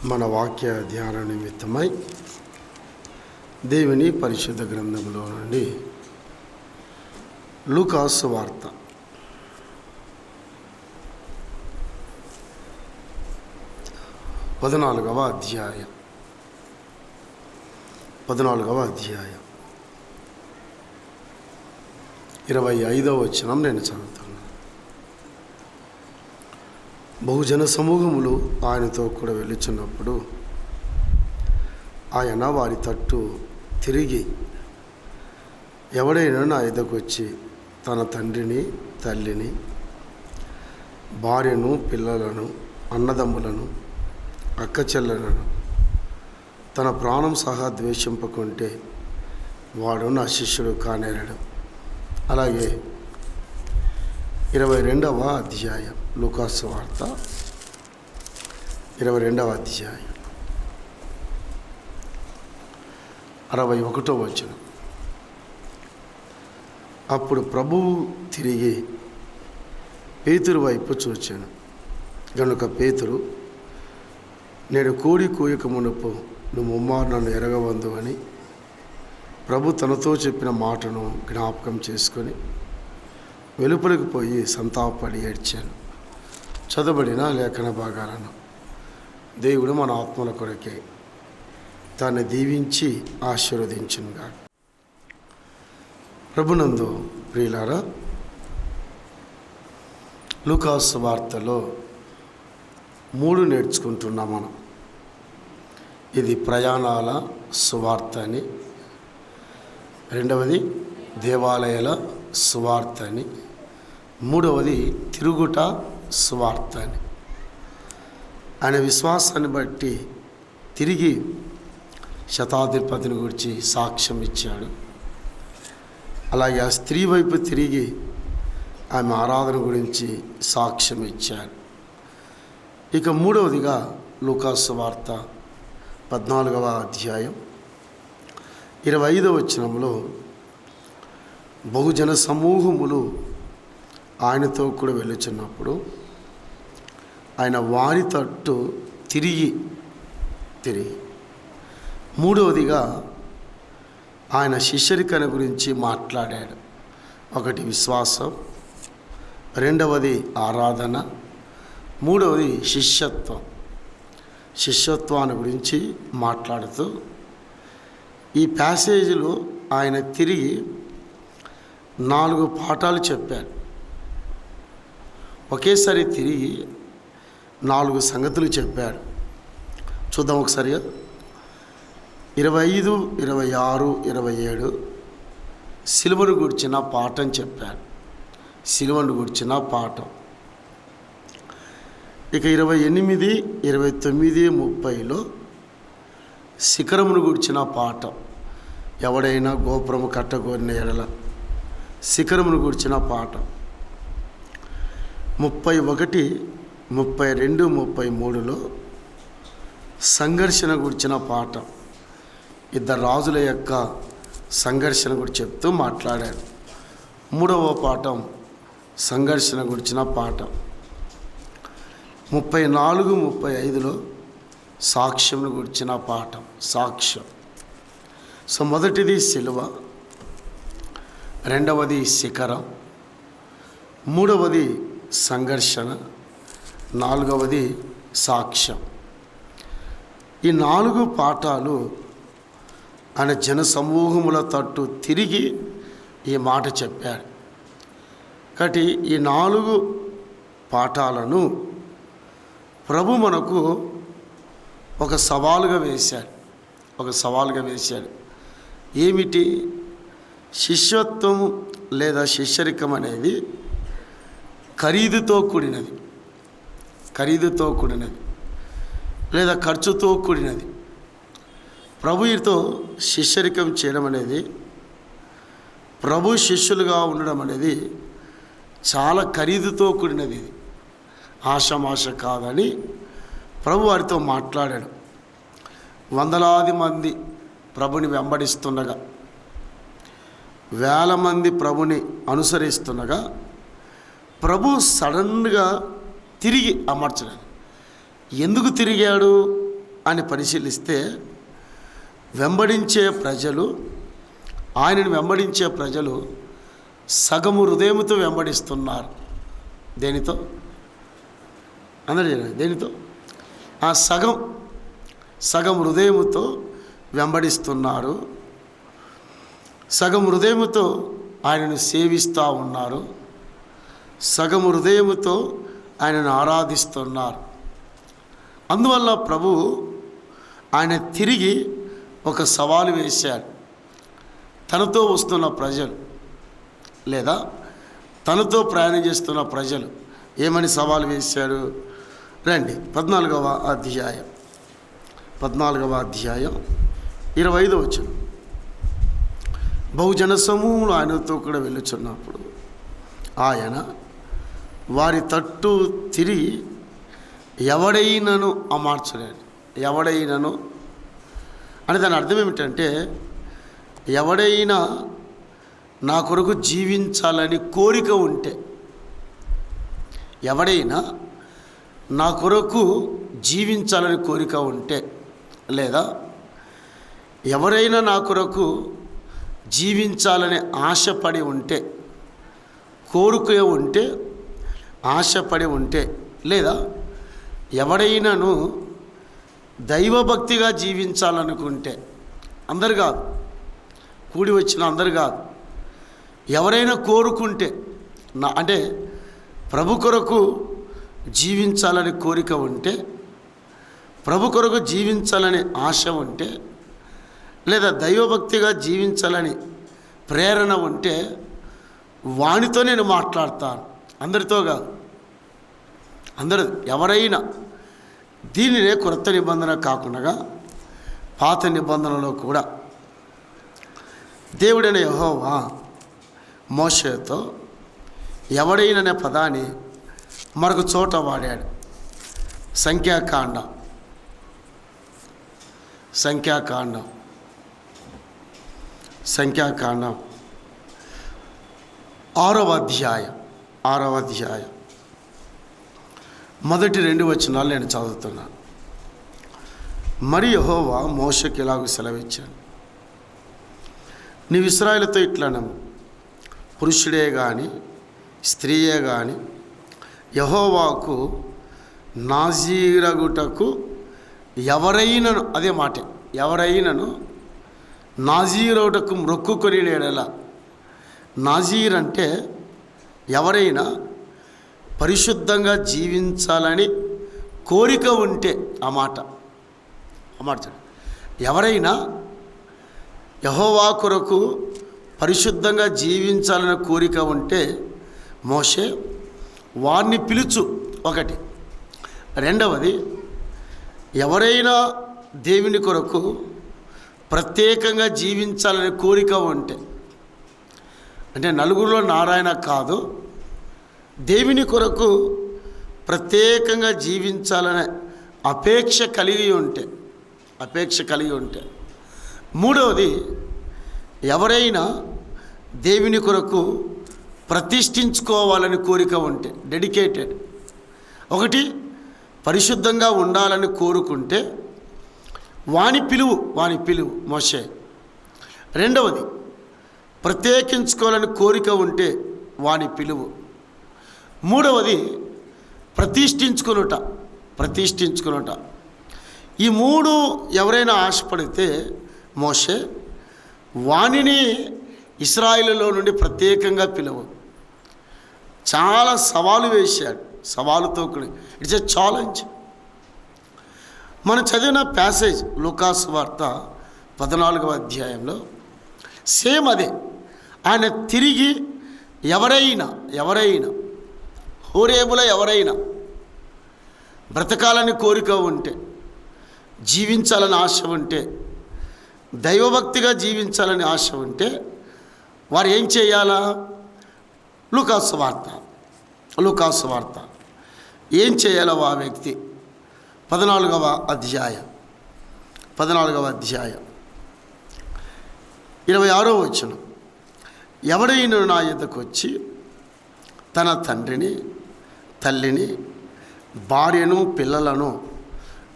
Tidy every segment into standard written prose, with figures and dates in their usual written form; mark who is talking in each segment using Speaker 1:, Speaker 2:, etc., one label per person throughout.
Speaker 1: మన వాక్య ధ్యాన నిమిత్తమై దేవుని పరిశుద్ధ గ్రంథంలో నుండి లూకా సువార్త 14వ అధ్యాయం 25వ వచనం నేను చదువుతాను. బహుజన సమూహములు ఆయనతో కూడా వెళ్ళుచున్నప్పుడు ఆయన వారి తట్టు తిరిగి, ఎవడైనా నా ఎద్దకు వచ్చి తన తండ్రిని, తల్లిని, భార్యను, పిల్లలను, అన్నదమ్ములను, అక్కచెల్లెలను తన ప్రాణం సహా ద్వేషింపకుంటే వాడు నా శిష్యుడు కానేరడు. అలాగే 22వ అధ్యాయం లూకా సువార్త 22వ అధ్యాయం 61వ వచనం. అప్పుడు ప్రభువు తిరిగి పేతురు వైపు చూచాను. గనుక పేతురు, నేడు కోడి కూయక మునుపు నువ్వు ముమ్మారు నన్ను ఎరగవందు అని ప్రభు తనతో చెప్పిన మాటను జ్ఞాపకం చేసుకొని వెలుపలికి పోయి సంతాపడి ఏడ్చాను. చదవబడిన లేఖన భాగాలను దేవుడు మన ఆత్మల కొరకే దాన్ని దీవించి ఆశీర్వదించునుగా. ప్రభునందు ప్రియులారా, లూకా సువార్తలో 3 నేర్చుకుంటున్నాం మనం. ఇది ప్రయాణాల సువార్త అని, రెండవది దేవాలయాల సువార్త అని, మూడవది తిరుగుట సువార్త అని. ఆయన విశ్వాసాన్ని బట్టి తిరిగి శతాధిపతిని గురించి సాక్ష్యం ఇచ్చాడు. అలాగే ఆ స్త్రీ వైపు తిరిగి ఆమె ఆరాధన గురించి సాక్ష్యం ఇచ్చాడు. ఇక మూడవదిగా లూకా సువార్త 14వ అధ్యాయం 25వ వచనంలో బహుజన సమూహములు ఆయనతో కూడా వెళ్ళుచున్నప్పుడు ఆయన వారి తట్టు తిరిగి మూడవదిగా ఆయన శిష్యరికన గురించి మాట్లాడాడు. ఒకటి విశ్వాసం, రెండవది ఆరాధన, మూడవది శిష్యత్వాన్ని గురించి మాట్లాడుతూ ఈ ప్యాసేజీలో ఆయన తిరిగి 4 పాఠాలు చెప్పారు. ఒకేసారి తిరిగి 4 సంగతులు చెప్పాడు. చూద్దాం ఒకసారిగా. 25, 26, 27 సిలువను గురించిన పాఠం చెప్పాడు. సిలువను గురించిన పాఠం. ఇక 28, 29, 30లో శిఖరమును గురించిన పాఠం. ఎవడైనా గోపురము కట్టగోరిన ఎడల శిఖరమును గురించిన పాఠం. 31, 32, 33లో సంఘర్షణ గురించిన పాఠం. 2 రాజుల యొక్క సంఘర్షణ గురించి చెప్తూ మాట్లాడాడు. 3వ పాఠం సంఘర్షణ గురించిన పాఠం. 34, 35లో సాక్ష్యం గురించిన పాఠం. సాక్ష్యం. సో మొదటిది సిలువ, రెండవది శిఖరం, మూడవది సంఘర్షణ, 4వది సాక్ష్యం. ఈ 4 పాఠాలు ఆయన జన సమూహముల తట్టు తిరిగి ఈ మాట చెప్పాడు. కాబట్టి ఈ 4 పాఠాలను ప్రభు మనకు ఒక సవాలుగా వేశాడు. ఏమిటి? శిష్యత్వం లేదా శిష్యరికం అనేది ఖరీదుతో కూడినది లేదా ఖర్చుతో కూడినది. ప్రభుతో శిష్యరికం చేయడం అనేది, ప్రభు శిష్యులుగా ఉండడం అనేది చాలా ఖరీదుతో కూడినది. ఇది ఆషామాష కాదని ప్రభు వారితో మాట్లాడాడు. వందలాది మంది ప్రభుని వెంబడిస్తుండగా, వేల మంది ప్రభుని అనుసరిస్తుండగా ప్రభు సడన్గా తిరిగి అమర్చలేదు. ఎందుకు తిరిగాడు అని పరిశీలిస్తే ఆయనను వెంబడించే ప్రజలు సగము హృదయముతో వెంబడిస్తున్నారు. దేనితో? అందరూ చెప్పండి, దేనితో? ఆ సగం హృదయముతో వెంబడిస్తున్నారు. సగం హృదయముతో ఆయనను సేవిస్తూ ఉన్నారు. సగం హృదయముతో ఆయనను ఆరాధిస్తున్నారు. అందువల్ల ప్రభు ఆయన తిరిగి ఒక సవాలు వేశాడు. తనతో వస్తున్న ప్రజలు లేదా తనతో ప్రయాణం చేస్తున్న ప్రజలు ఏమని సవాలు వేశాడు? రండి, 14వ అధ్యాయం 25వ వచనం. బహుజన సమూహంలో ఆయనతో కూడా వెళ్ళుచున్నప్పుడు ఆయన వారి తట్టు తిరిగి ఎవడైనను అమార్చలేడు. ఎవడైనను అని దాని అర్థం ఏమిటంటే, ఎవడైనా నా కొరకు జీవించాలని కోరిక ఉంటే, ఎవడైనా నా కొరకు జీవించాలని కోరిక ఉంటే, లేదా ఎవరైనా నా కొరకు జీవించాలని ఆశపడి ఉంటే, కోరిక ఉంటే, ఆశపడి ఉంటే, లేదా ఎవడైనాను దైవభక్తిగా జీవించాలనుకుంటే, అందరు కాదు, కూడి వచ్చిన అందరు కాదు, ఎవరైనా కోరుకుంటే, అంటే ప్రభు కొరకు జీవించాలని కోరిక ఉంటే, ప్రభు కొరకు జీవించాలని ఆశ ఉంటే, లేదా దైవభక్తిగా జీవించాలని ప్రేరణ ఉంటే, వానితో నేను మాట్లాడతాను, అందరితో కాదు. అందరూ ఎవరైనా దీనినే కొత్త నిబంధన కాకుండా పాత నిబంధనలో కూడా దేవుడైన యెహోవా మోషేతో ఎవడైననే పదాన్ని మరొక చోట వాడాడు. సంఖ్యాకాండం 6వ అధ్యాయం మొదటి 2 వచనాలు నేను చదువుతున్నాను. మరి యెహోవా మోషేకి ఇలాగ సెలవిచ్చాడు, నీవు ఇశ్రాయేలుతో ఇట్లనము, పురుషుడే కానీ స్త్రీయే కానీ యెహోవాకు నాజీరగుటకు ఎవరైనను, అదే మాట, ఎవరైనను నాజీరగుటకు మొక్కుకొని లేడలా. నాజీర్ అంటే ఎవరైనా పరిశుద్ధంగా జీవించాలని కోరిక ఉంటే, ఆ మాట ఎవరైనా యెహోవా కొరకు పరిశుద్ధంగా జీవించాలనే కోరిక ఉంటే మోషే వారిని పిలుచు. ఒకటి. రెండవది, ఎవరైనా దేవుని కొరకు ప్రత్యేకంగా జీవించాలనే కోరిక ఉంటే, అంటే నలుగురిలో నారాయణ కాదు, దేవుని కొరకు ప్రత్యేకంగా జీవించాలనే అపేక్ష కలిగి ఉంటే. మూడవది, ఎవరైనా దేవుని కొరకు ప్రతిష్ఠించుకోవాలని కోరిక ఉంటే, డెడికేటెడ్. ఒకటి, పరిశుద్ధంగా ఉండాలని కోరుకుంటే వాని పిలువు మోషే. రెండవది, ప్రత్యేకించుకోవాలని కోరిక ఉంటే వాని పిలువు. మూడవది, ప్రతిష్ఠించుకునుట. ఈ మూడు ఎవరైనా ఆశపడితే మోషే వానిని ఇశ్రాయేలులో నుండి ప్రత్యేకంగా పిలువు. చాలా సవాలు వేశాడు, సవాలుతో కూడి. It's a challenge. మనం చదివిన ప్యాసేజ్ లూకాసు వార్త 14వ అధ్యాయంలో సేమ్ అదే. ఆయన తిరిగి ఎవరైనా హోరేబులో ఎవరైనా బ్రతకాలని కోరిక ఉంటే, జీవించాలని ఆశ ఉంటే, దైవభక్తిగా జీవించాలని ఆశ ఉంటే వారు ఏం చేయాలా? లూకాసు వార్త ఏం చేయాలో ఆ వ్యక్తి 14వ అధ్యాయం 26వ వచనం. ఎవడైనా నా యొద్దకు వచ్చి తన తండ్రిని, తల్లిని, భార్యను, పిల్లలను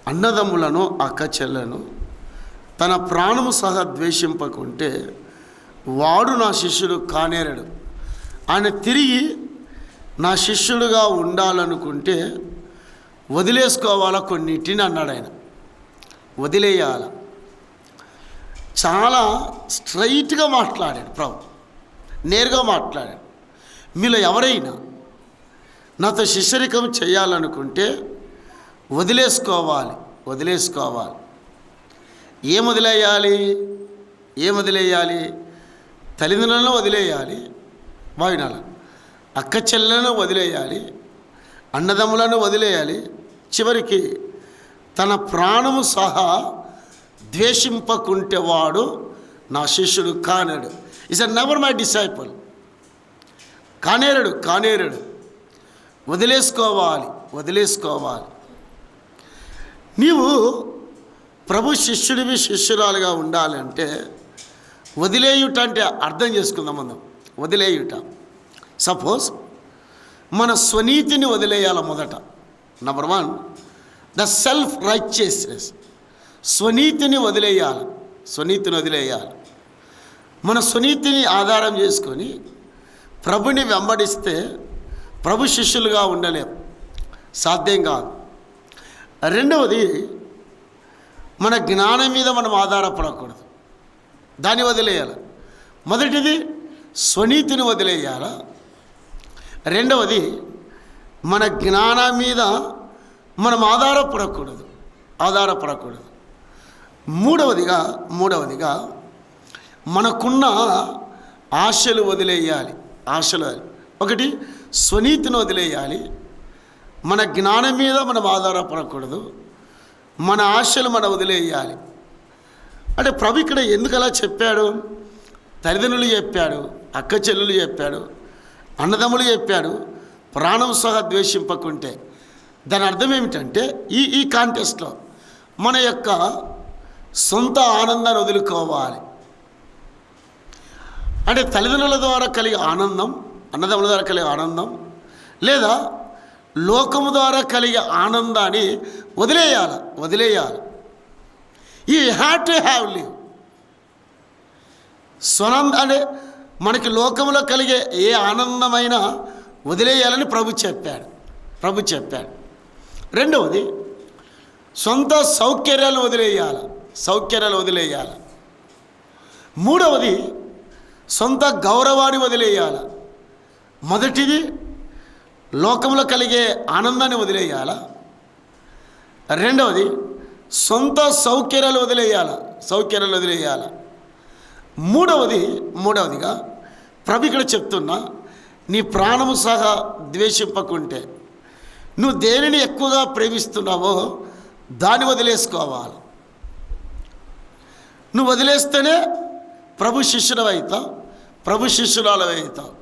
Speaker 1: అన్నదమ్ములను అక్క చెల్లెలను తన ప్రాణము సహా ద్వేషింపకుంటే వాడు నా శిష్యుడు కానేరడు. ఆయన తిరిగి నా శిష్యుడుగా ఉండాలనుకుంటే వదిలేసుకోవాలా కొన్నిటిని అన్నాడు. ఆయన వదిలేయాల. చాలా స్ట్రైట్గా మాట్లాడాడు ప్రభు, నేరుగా మాట్లాడాడు. మీలో ఎవరైనా నాతో శిష్యరికం చేయాలనుకుంటే వదిలేసుకోవాలి. ఏం వదిలేయాలి? తల్లిదండ్రులను వదిలేయాలి, వాయినాల అక్క చెల్లెలను వదిలేయాలి, అన్నదమ్ములను వదిలేయాలి, చివరికి తన ప్రాణము సహా ద్వేషింపకుంటే వాడు నా శిష్యుడు కానేడు. Is never my disciple. కానేరడు. వదిలేసుకోవాలి. నీవు ప్రభు శిష్యుడివి, శిష్యురాలుగా ఉండాలంటే వదిలేయుట అంటే అర్థం చేసుకుందాం మనం. వదిలేయుట, సపోజ్ మన స్వనీతిని వదిలేయాల. మొదట నెంబర్ 1 ద సెల్ఫ్ రైచియస్నెస్. స్వనీతిని వదిలేయాలి. మన స్వనీతిని ఆధారం చేసుకొని ప్రభుని వెంబడిస్తే ప్రభు శిష్యులుగా ఉండలేం, సాధ్యం కాదు. రెండవది, మన జ్ఞానం మీద మనం ఆధారపడకూడదు, దాన్ని వదిలేయాలి. మొదటిది స్వనీతిని వదిలేయాల. రెండవది, మన జ్ఞానం మీద మనం ఆధారపడకూడదు. మూడవదిగా మనకున్న ఆశలు వదిలేయాలి. ఒకటి స్వనీతిని వదిలేయాలి. మన జ్ఞానం మీద మనం ఆధారపడకూడదు, మన ఆశలు మనం వదిలేయాలి. అంటే ప్రభు ఇక్కడ ఎందుకు అలా చెప్పాడు? తల్లిదండ్రులు చెప్పాడు, అక్క చెల్లెలు చెప్పాడు, అన్నదమ్ములు చెప్పాడు, ప్రాణం సహా ద్వేషింపకుంటే. దాని అర్థం ఏమిటంటే ఈ కాంటెస్ట్లో మన యొక్క సొంత ఆనందాన్ని వదులుకోవాలి. అంటే తల్లిదండ్రుల ద్వారా కలిగే ఆనందం, అన్నదమ్ముల ద్వారా కలిగే ఆనందం, లేదా లోకము ద్వారా కలిగే ఆనందాన్ని వదిలేయాలి. You have to have live. అంటే మనకి లోకంలో కలిగే ఏ ఆనందమైనా వదిలేయాలని ప్రభు చెప్పాడు. రెండవది, సొంత సౌకర్యాలు వదిలేయాలి. మూడవది, సొంత గౌరవాన్ని వదిలేయాలి. మొదటిది లోకంలో కలిగే ఆనందాన్ని వదిలేయాలి. రెండవది, సొంత సౌకర్యాలు వదిలేయాలి. మూడవదిగా ప్రభు ఇక్కడ చెప్తున్నా, నీ ప్రాణము సహా ద్వేషింపకుంటే, నువ్వు దేనిని ఎక్కువగా ప్రేమిస్తున్నావో దాన్ని వదిలేసుకోవాలి. నువ్వు వదిలేస్తేనే ప్రభు శిష్యుడవైతావు, ప్రభు శిష్యురాలవైతావు.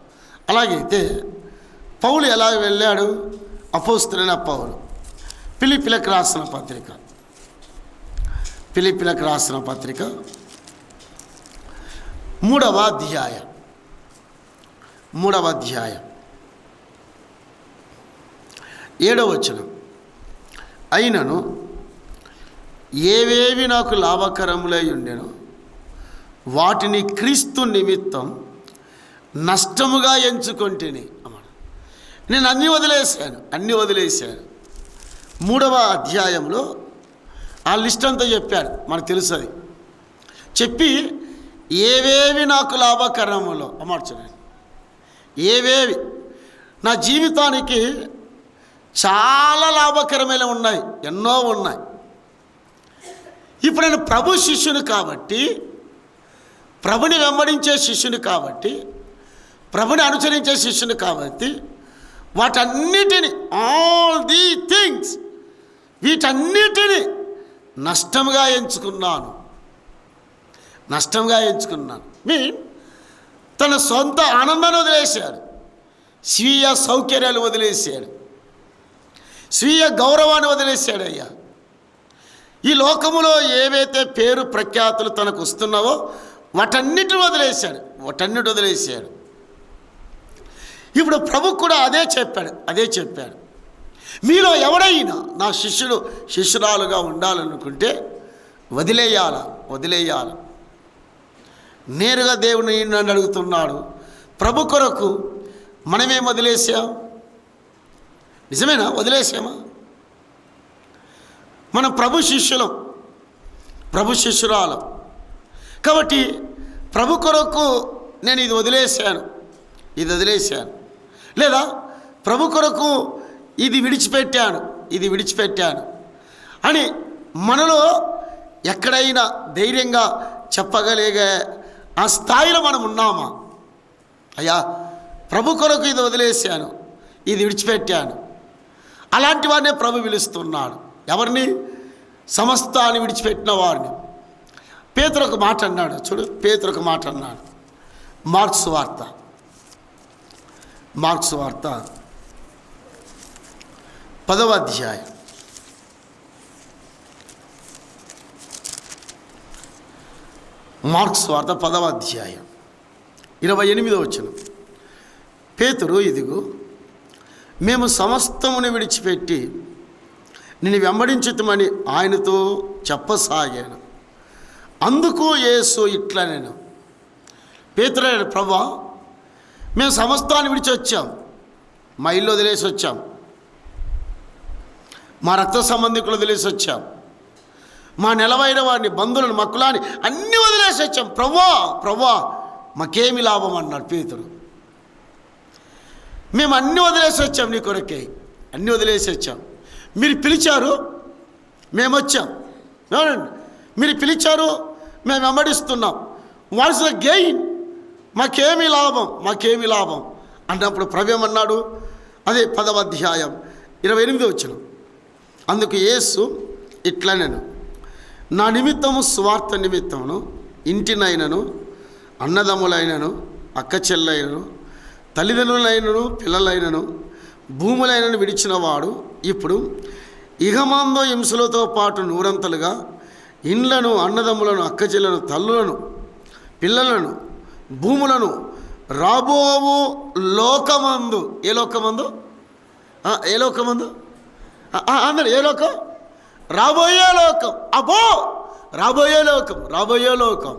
Speaker 1: అలాగైతే పౌలు ఎలా వెళ్ళాడు? అపోస్తలుడైన పౌలు ఫిలిప్పీలకు రాసిన పత్రిక 3వ అధ్యాయం 7వ వచనం. అయినను ఏవేవి నాకు లాభకరములై ఉండెనో వాటిని క్రీస్తు నిమిత్తం నష్టముగా ఎంచుకొంటిని అన్నాడు. నేను అన్నీ వదిలేశాను. 3వ అధ్యాయంలో ఆ లిస్ట్ అంతా చెప్పాడు, మనకు తెలుసు. అది చెప్పి ఏవేవి నాకు లాభకరములో అమర్చండి. ఏవేవి నా జీవితానికి చాలా లాభకరమైన ఉన్నాయి, ఎన్నో ఉన్నాయి. ఇప్పుడు నేను ప్రభు శిష్యుని కాబట్టి, ప్రభుని వెంబడించే శిష్యుని కాబట్టి, ప్రభుని అనుసరించే శిష్యుని కాబట్టి, వాటన్నిటిని ఆల్ ది థింగ్స్ వీటన్నిటిని నష్టంగా ఎంచుకున్నాను. తన సొంత ఆనందాన్ని వదిలేశాడు, స్వీయ సౌకర్యాలు వదిలేశాడు, స్వీయ గౌరవాన్ని వదిలేశాడు. అయ్యా, ఈ లోకములో ఏవైతే పేరు ప్రఖ్యాతులు తనకు వస్తున్నావో వాటన్నిటిని వదిలేశాడు. ఇప్పుడు ప్రభు కూడా అదే చెప్పాడు. మీలో ఎవడైనా నా శిష్యుడు శిష్యురాలుగా ఉండాలనుకుంటే వదిలేయాల. నేరుగా దేవుని నన్ను అడుగుతున్నాడు. ప్రభు కొరకు మనమేం వదిలేసాం? నిజమేనా? వదిలేసామా? మనం ప్రభు శిష్యురాలం కాబట్టి ప్రభు కొరకు నేను ఇది వదిలేశాను లేదా ప్రభు కొరకు ఇది విడిచిపెట్టాను అని మనలో ఎక్కడైనా ధైర్యంగా చెప్పగలిగే ఆ స్థాయిలో మనం ఉన్నామా? అయ్యా, ప్రభు కొరకు ఇది వదిలేశాను, ఇది విడిచిపెట్టాను. అలాంటి వాడినే ప్రభు పిలుస్తున్నాడు. ఎవరిని? సమస్తాన్ని విడిచిపెట్టిన వాడిని. పేతురు ఒక మాట అన్నాడు. చూడు, పేతురు ఒక మాట అన్నాడు. మార్క్స్ వార్త 10వ అధ్యాయం 28వ వచనం. పేతురు, ఇదిగో మేము సమస్తమును విడిచిపెట్టి నిన్ను వెంబడించుతామని ఆయనతో చెప్పసాగాను. అందుకు యేసు ఇట్లా నేను పేతురు, ప్రభువా, మేము సమస్తాన్ని విడిచి వచ్చాం, మా ఇల్లు వదిలేసి వచ్చాం, మా రక్త సంబంధికులు వదిలేసి వచ్చాం, మా నెలవైన వారిని, బంధువులను, మక్కులాని అన్నీ వదిలేసి వచ్చాం. ప్రభువా మాకేమి లాభం అన్నాడు పేతురు. మేము అన్నీ వదిలేసి వచ్చాం, నీ కొరకే అన్నీ వదిలేసి వచ్చాం. మీరు పిలిచారు, మేము వచ్చాం. మీరు పిలిచారు, మేము వెంబడిస్తున్నాం. What's the gain? మాకేమి లాభం అన్నప్పుడు ప్రభు ఏమన్నాడు? అదే 10వ అధ్యాయం 28వ వచనం. అందుకు యేసు ఇట్లా నేను నా నిమిత్తము స్వార్థ నిమిత్తమును ఇంటినైనను అన్నదమ్ములైనను అక్క చెల్లైనను తల్లిదండ్రులైనను పిల్లలైనను భూములైనను విడిచిన వాడు ఇప్పుడు ఇహమందో హింసలతో పాటు నూరంతలుగా ఇండ్లను, అన్నదమ్ములను, అక్క చెల్లెలను, తల్లులను, పిల్లలను, భూములను రాబోవు లోకమందు. ఏ లోకమందు? అందరు ఏ లోకం? రాబోయే లోకం. రాబోయే లోకం.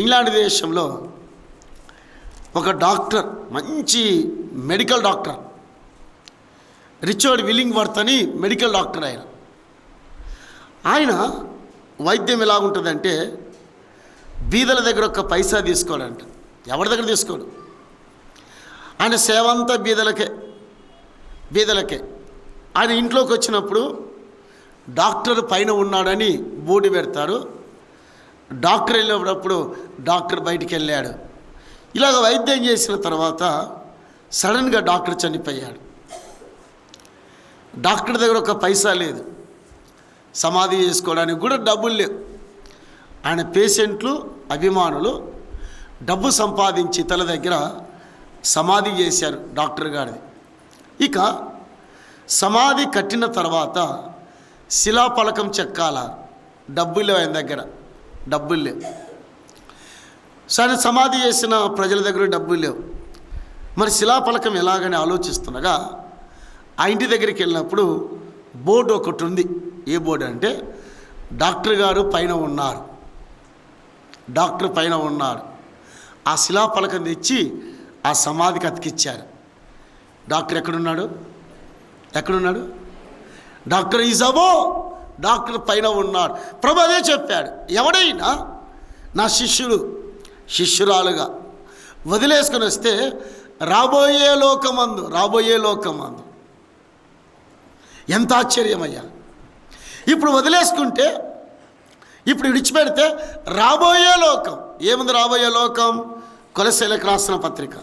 Speaker 1: ఇంగ్లాండ్ దేశంలో ఒక డాక్టర్, మంచి మెడికల్ డాక్టర్, రిచర్డ్ విల్లింగ్వర్త్ అని మెడికల్ డాక్టర్. ఆయన వైద్యం ఎలాగుంటుందంటే, బీదల దగ్గర ఒక్క పైసా తీసుకోవాలంట. ఎవరి దగ్గర తీసుకోడు. ఆయన సేవ అంతా బీదలకే. ఆయన ఇంట్లోకి వచ్చినప్పుడు డాక్టర్ పైన ఉన్నాడని బోర్డు పెడతారు. డాక్టర్ వెళ్ళేటప్పుడు డాక్టర్ బయటికి వెళ్ళాడు. ఇలాగ వైద్యం చేసిన తర్వాత సడన్గా డాక్టర్ చనిపోయాడు. డాక్టర్ దగ్గర ఒక పైసా లేదు, సమాధి చేసుకోవడానికి కూడా డబ్బులు లేవు. ఆయన పేషెంట్లు, అభిమానులు డబ్బు సంపాదించి తన దగ్గర సమాధి చేశారు డాక్టర్ గారిది. ఇక సమాధి కట్టిన తర్వాత శిలాఫలకం చెక్కాల, డబ్బులు లేవు ఆయన దగ్గర, డబ్బులు లేవు. సరే, సమాధి చేసిన ప్రజల దగ్గర డబ్బులు లేవు. మరి శిలాఫలకం ఎలాగని ఆలోచిస్తుండగా ఆ ఇంటి దగ్గరికి వెళ్ళినప్పుడు బోర్డు ఒకటి ఉంది. ఏ బోర్డు అంటే, డాక్టర్ గారు పైన ఉన్నారు. ఆ శిలాఫలకం తెచ్చి ఆ సమాధికి అతికిచ్చారు. డాక్టర్ ఎక్కడున్నాడు? డాక్టర్ ఈజాబో, డాక్టర్ పైన ఉన్నాడు. ప్రభు అదే చెప్పాడు. ఎవడైనా నా శిష్యురాలుగా వదిలేసుకొని వస్తే రాబోయే లోకమందు. ఎంత ఆశ్చర్యమయ్యా! ఇప్పుడు వదిలేసుకుంటే, ఇప్పుడు విడిచిపెడితే రాబోయే లోకం ఏముంది? రాబోయే లోకం కొలస్సీలకు రాసిన పత్రిక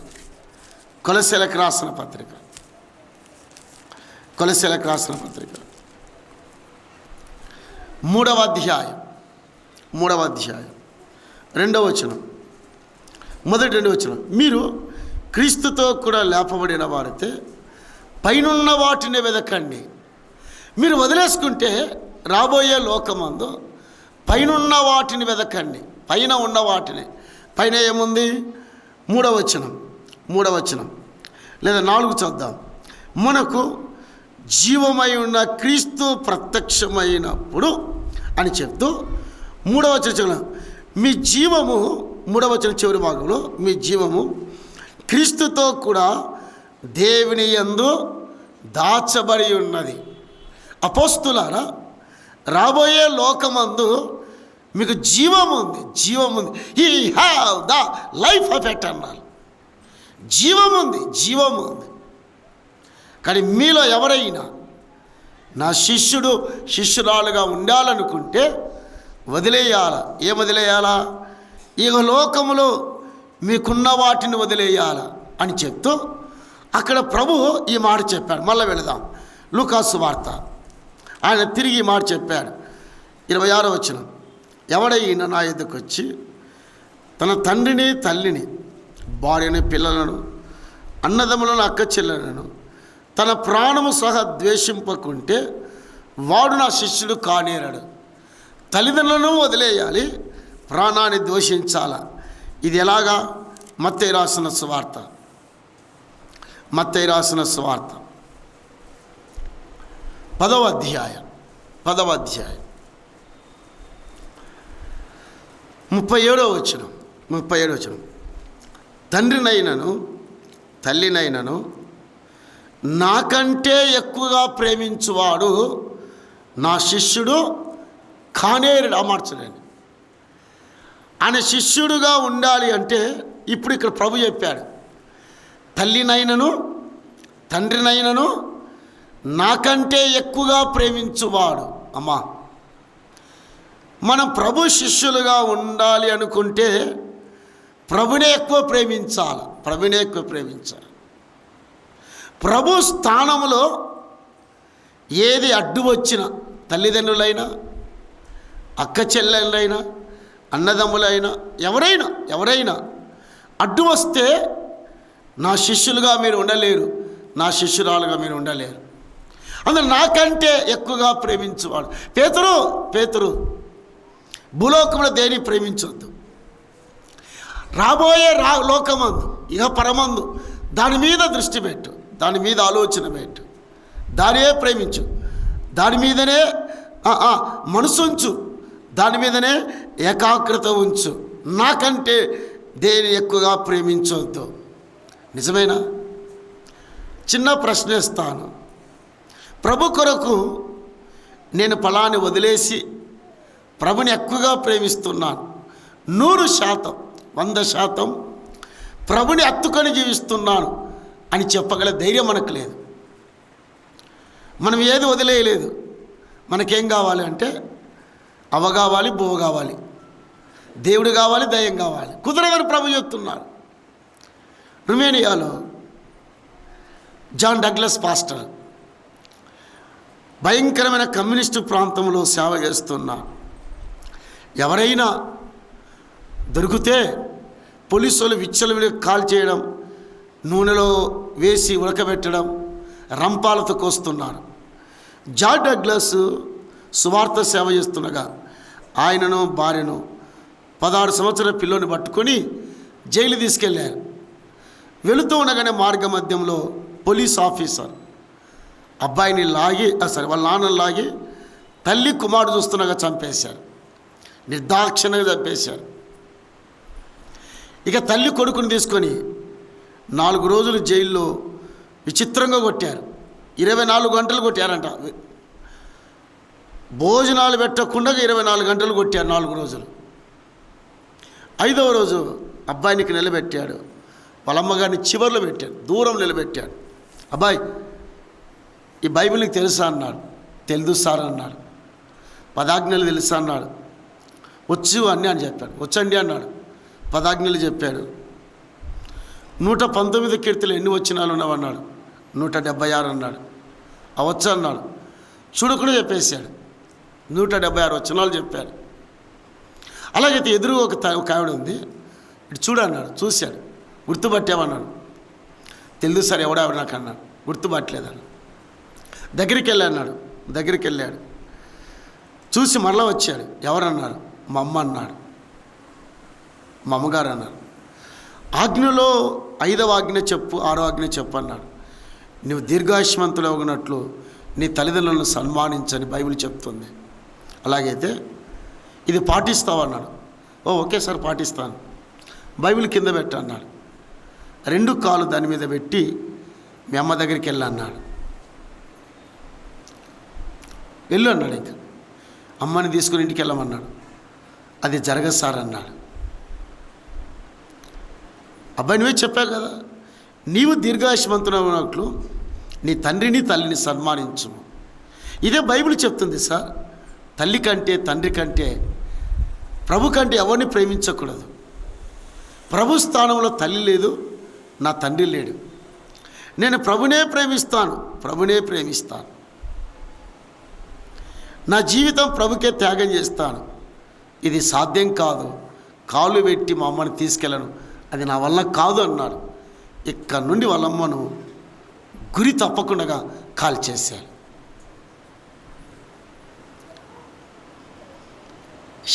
Speaker 1: 3వ అధ్యాయం 2వ వచనం, మొదటి 2 వచనం. మీరు క్రీస్తుతో కూడా లేపబడిన వారైతే పైనున్న వాటిని వెదకండి. మీరు వదిలేసుకుంటే రాబోయే లోకమందు పైనున్న వాటిని వెదకండి. పైన ఉన్న వాటిని. పైన ఏముంది? 3వ వచనం లేదా 4 చూద్దాం. మనకు జీవమై ఉన్న క్రీస్తు ప్రత్యక్షమైనప్పుడు అని చెప్తూ 3వ వచనం, మీ జీవము 3వ వచనం చివరి భాగంలో, మీ జీవము క్రీస్తుతో కూడా దేవుని యందు దాచబడి ఉన్నది. అపోస్తులారా, రాబోయే లోకమందు మీకు జీవముంది. He have the life of eternal. జీవముంది. కానీ మీలో ఎవరైనా నా శిష్యురాలుగా ఉండాలనుకుంటే వదిలేయాలా. ఏం వదిలేయాలా? ఇక లోకములో మీకున్న వాటిని వదిలేయాలా అని చెప్తూ అక్కడ ప్రభువు ఈ మాట చెప్పాడు. మళ్ళీ వెళదాం లూకాసు వార్త. ఆయన తిరిగి ఈ మాట చెప్పాడు. 26వ వచనం, ఎవడైనా నా ఎదుకు వచ్చి తన తండ్రిని, తల్లిని, భార్యని, పిల్లలను, అన్నదమ్ములను, అక్క చెల్లెలను తన ప్రాణము సహా ద్వేషింపకుంటే వాడు నా శిష్యుడు కానేరాడు. తల్లిదండ్రులను వదిలేయాలి, ప్రాణాన్ని ద్వేషించాల. ఇది ఎలాగా? మత్తయి రాసిన సువార్త 10వ అధ్యాయం 37వ వచనం, తండ్రినైనను తల్లినైనను నాకంటే ఎక్కువగా ప్రేమించువాడు నా శిష్యుడు కానేరుడు. అమర్చలేండి. ఆయన శిష్యుడుగా ఉండాలి అంటే ఇప్పుడు ఇక్కడ ప్రభు చెప్పాడు, తల్లినైనను తండ్రినైనను నాకంటే ఎక్కువగా ప్రేమించువాడు. అమ్మా, మనం ప్రభు శిష్యులుగా ఉండాలి అనుకుంటే ప్రభునే ఎక్కువ ప్రేమించాలి. ప్రభు స్థానంలో ఏది అడ్డు వచ్చినా, తల్లిదండ్రులైనా, అక్క చెల్లెళ్ళైనా, అన్నదమ్ములైనా, ఎవరైనా అడ్డు వస్తే నా శిష్యులుగా మీరు ఉండలేరు, నా శిష్యురాలుగా మీరు ఉండలేరు. అందులో నాకంటే ఎక్కువగా ప్రేమించేవాడు. పేతురు భూలోకంలో దేని ప్రేమించొద్దు. రాబోయే లోకమందు, ఇహ పరమందు దాని మీద దృష్టి పెట్టు, దాని మీద ఆలోచన పెట్టు, దానే ప్రేమించు, దాని మీదనే మనసుంచు, దాని మీదనే ఏకాగ్రత ఉంచు. నాకంటే దేని ఎక్కువగా ప్రేమించవద్దు. నిజమేనా? చిన్న ప్రశ్న ఇస్తాను. ప్రభు కొరకు నేను ఫలాన్ని వదిలేసి ప్రభుని ఎక్కువగా ప్రేమిస్తున్నాను, 100%, 100% ప్రభుని హత్తుకొని జీవిస్తున్నాను అని చెప్పగల ధైర్యం మనకు లేదు. మనం ఏది వదిలేయలేదు. మనకేం కావాలి అంటే అవ కావాలి, బువ్వ కావాలి, దేవుడు కావాలి, దయ్యం కావాలి. కుదరదని ప్రభు చెప్తున్నారు. రొమేనియాలో జాన్ డగ్లస్ పాస్టర్ భయంకరమైన కమ్యూనిస్టు ప్రాంతంలో సేవ చేస్తున్నారు. ఎవరైనా దొరికితే పోలీసులు విచ్చలవిడి కాల్ చేయడం, నూనెలో వేసి ఉడకబెట్టడం, రంపాలతో కోస్తున్నారు. జాన్ డగ్లస్ సువార్త సేవ చేస్తుండగా ఆయనను, భార్యను, 16 సంవత్సరాల పిల్లోని పట్టుకొని జైలు తీసుకెళ్ళారు. వెళుతూ ఉండగానే మార్గ మధ్యంలో పోలీస్ ఆఫీసర్ అబ్బాయిని వాళ్ళ నాన్నని లాగి తల్లి కుమారుడు చూస్తుండగా చంపేశారు. నిర్దాక్షిణ్యంగా చంపేశారు. ఇక తల్లి కొడుకుని తీసుకొని 4 రోజులు జైల్లో విచిత్రంగా కొట్టారు. 24 గంటలు కొట్టారంట. భోజనాలు పెట్టకుండా 24 గంటలు కొట్టారు, 4 రోజులు. 5వ రోజు అబ్బాయినికి నిలబెట్టాడు. వాళ్ళ అమ్మగారిని చివర్లో పెట్టాడు, దూరం నిలబెట్టాడు. అబ్బాయి, ఈ బైబిల్ నీకు తెలుసా అన్నాడు. తెలుసు సార్ అన్నాడు. 10 ఆజ్ఞలు తెలుసా అన్నాడు. వచ్చు అన్నీ అని చెప్పాడు. వచ్చండి అన్నాడు. 10 ఆజ్ఞలు చెప్పాడు. 119 కీర్తులు ఎన్ని వచనాలు ఉన్నావన్నాడు. 176 అన్నాడు. అవచ్చు అన్నాడు. చూడకుండా చెప్పేశాడు. 176 వచనాలు చెప్పాడు. అలాగైతే ఎదురు ఒక ఆవిడ ఉంది. ఇటు చూడన్నాడు. చూశాడు. గుర్తుపట్టామన్నాడు. తెలుసు సార్ ఎవడావిడ నాకు అన్నాడు. గుర్తుపట్టలేదన్నాడు. దగ్గరికి వెళ్ళాడు. దగ్గరికి వెళ్ళాడు. చూసి మరలా వచ్చాడు. ఎవరన్నారు? మా అమ్మ అన్నాడు. మా అమ్మగారు అన్నారు. ఆజ్ఞలో 5వ ఆజ్ఞ చెప్పు, 6వ ఆజ్ఞ చెప్పు అన్నాడు. నువ్వు దీర్ఘాయుష్మంతులు అవ్వనట్లు నీ తల్లిదండ్రులను సన్మానించని బైబిల్ చెప్తుంది. అలాగైతే ఇది పాటిస్తావు అన్నాడు. ఓకే సార్ పాటిస్తాను. బైబిల్ కింద పెట్టు అన్నాడు. 2 కాళ్ళు దాని మీద పెట్టి మీ అమ్మ దగ్గరికి వెళ్ళి అన్నాడు. వెళ్ళు అన్నాడు. ఇంకా అమ్మని తీసుకుని ఇంటికి వెళ్ళమన్నాడు. అది జరగదు సార్ అన్నాడు. అబ్బాయి నువ్వే చెప్పావు కదా, నీవు దీర్ఘాయుష్మంతునట్లు నీ తండ్రిని తల్లిని సన్మానించు. ఇదే బైబిల్ చెప్తుంది సార్. తల్లి కంటే తండ్రి కంటే ప్రభు కంటే ఎవరిని ప్రేమించకూడదు. ప్రభు స్థానంలో తల్లి లేదు, నా తండ్రి లేడు. నేను ప్రభునే ప్రేమిస్తాను, ప్రభునే ప్రేమిస్తాను. నా జీవితం ప్రభుకే త్యాగం చేస్తాను. ఇది సాధ్యం కాదు, కాళ్ళు పెట్టి మా అమ్మని తీసుకెళ్ళను, అది నా వల్ల కాదు అన్నాడు. ఇక్కడ నుండి వాళ్ళమ్మను గురి తప్పకుండా కాల్ చేశారు.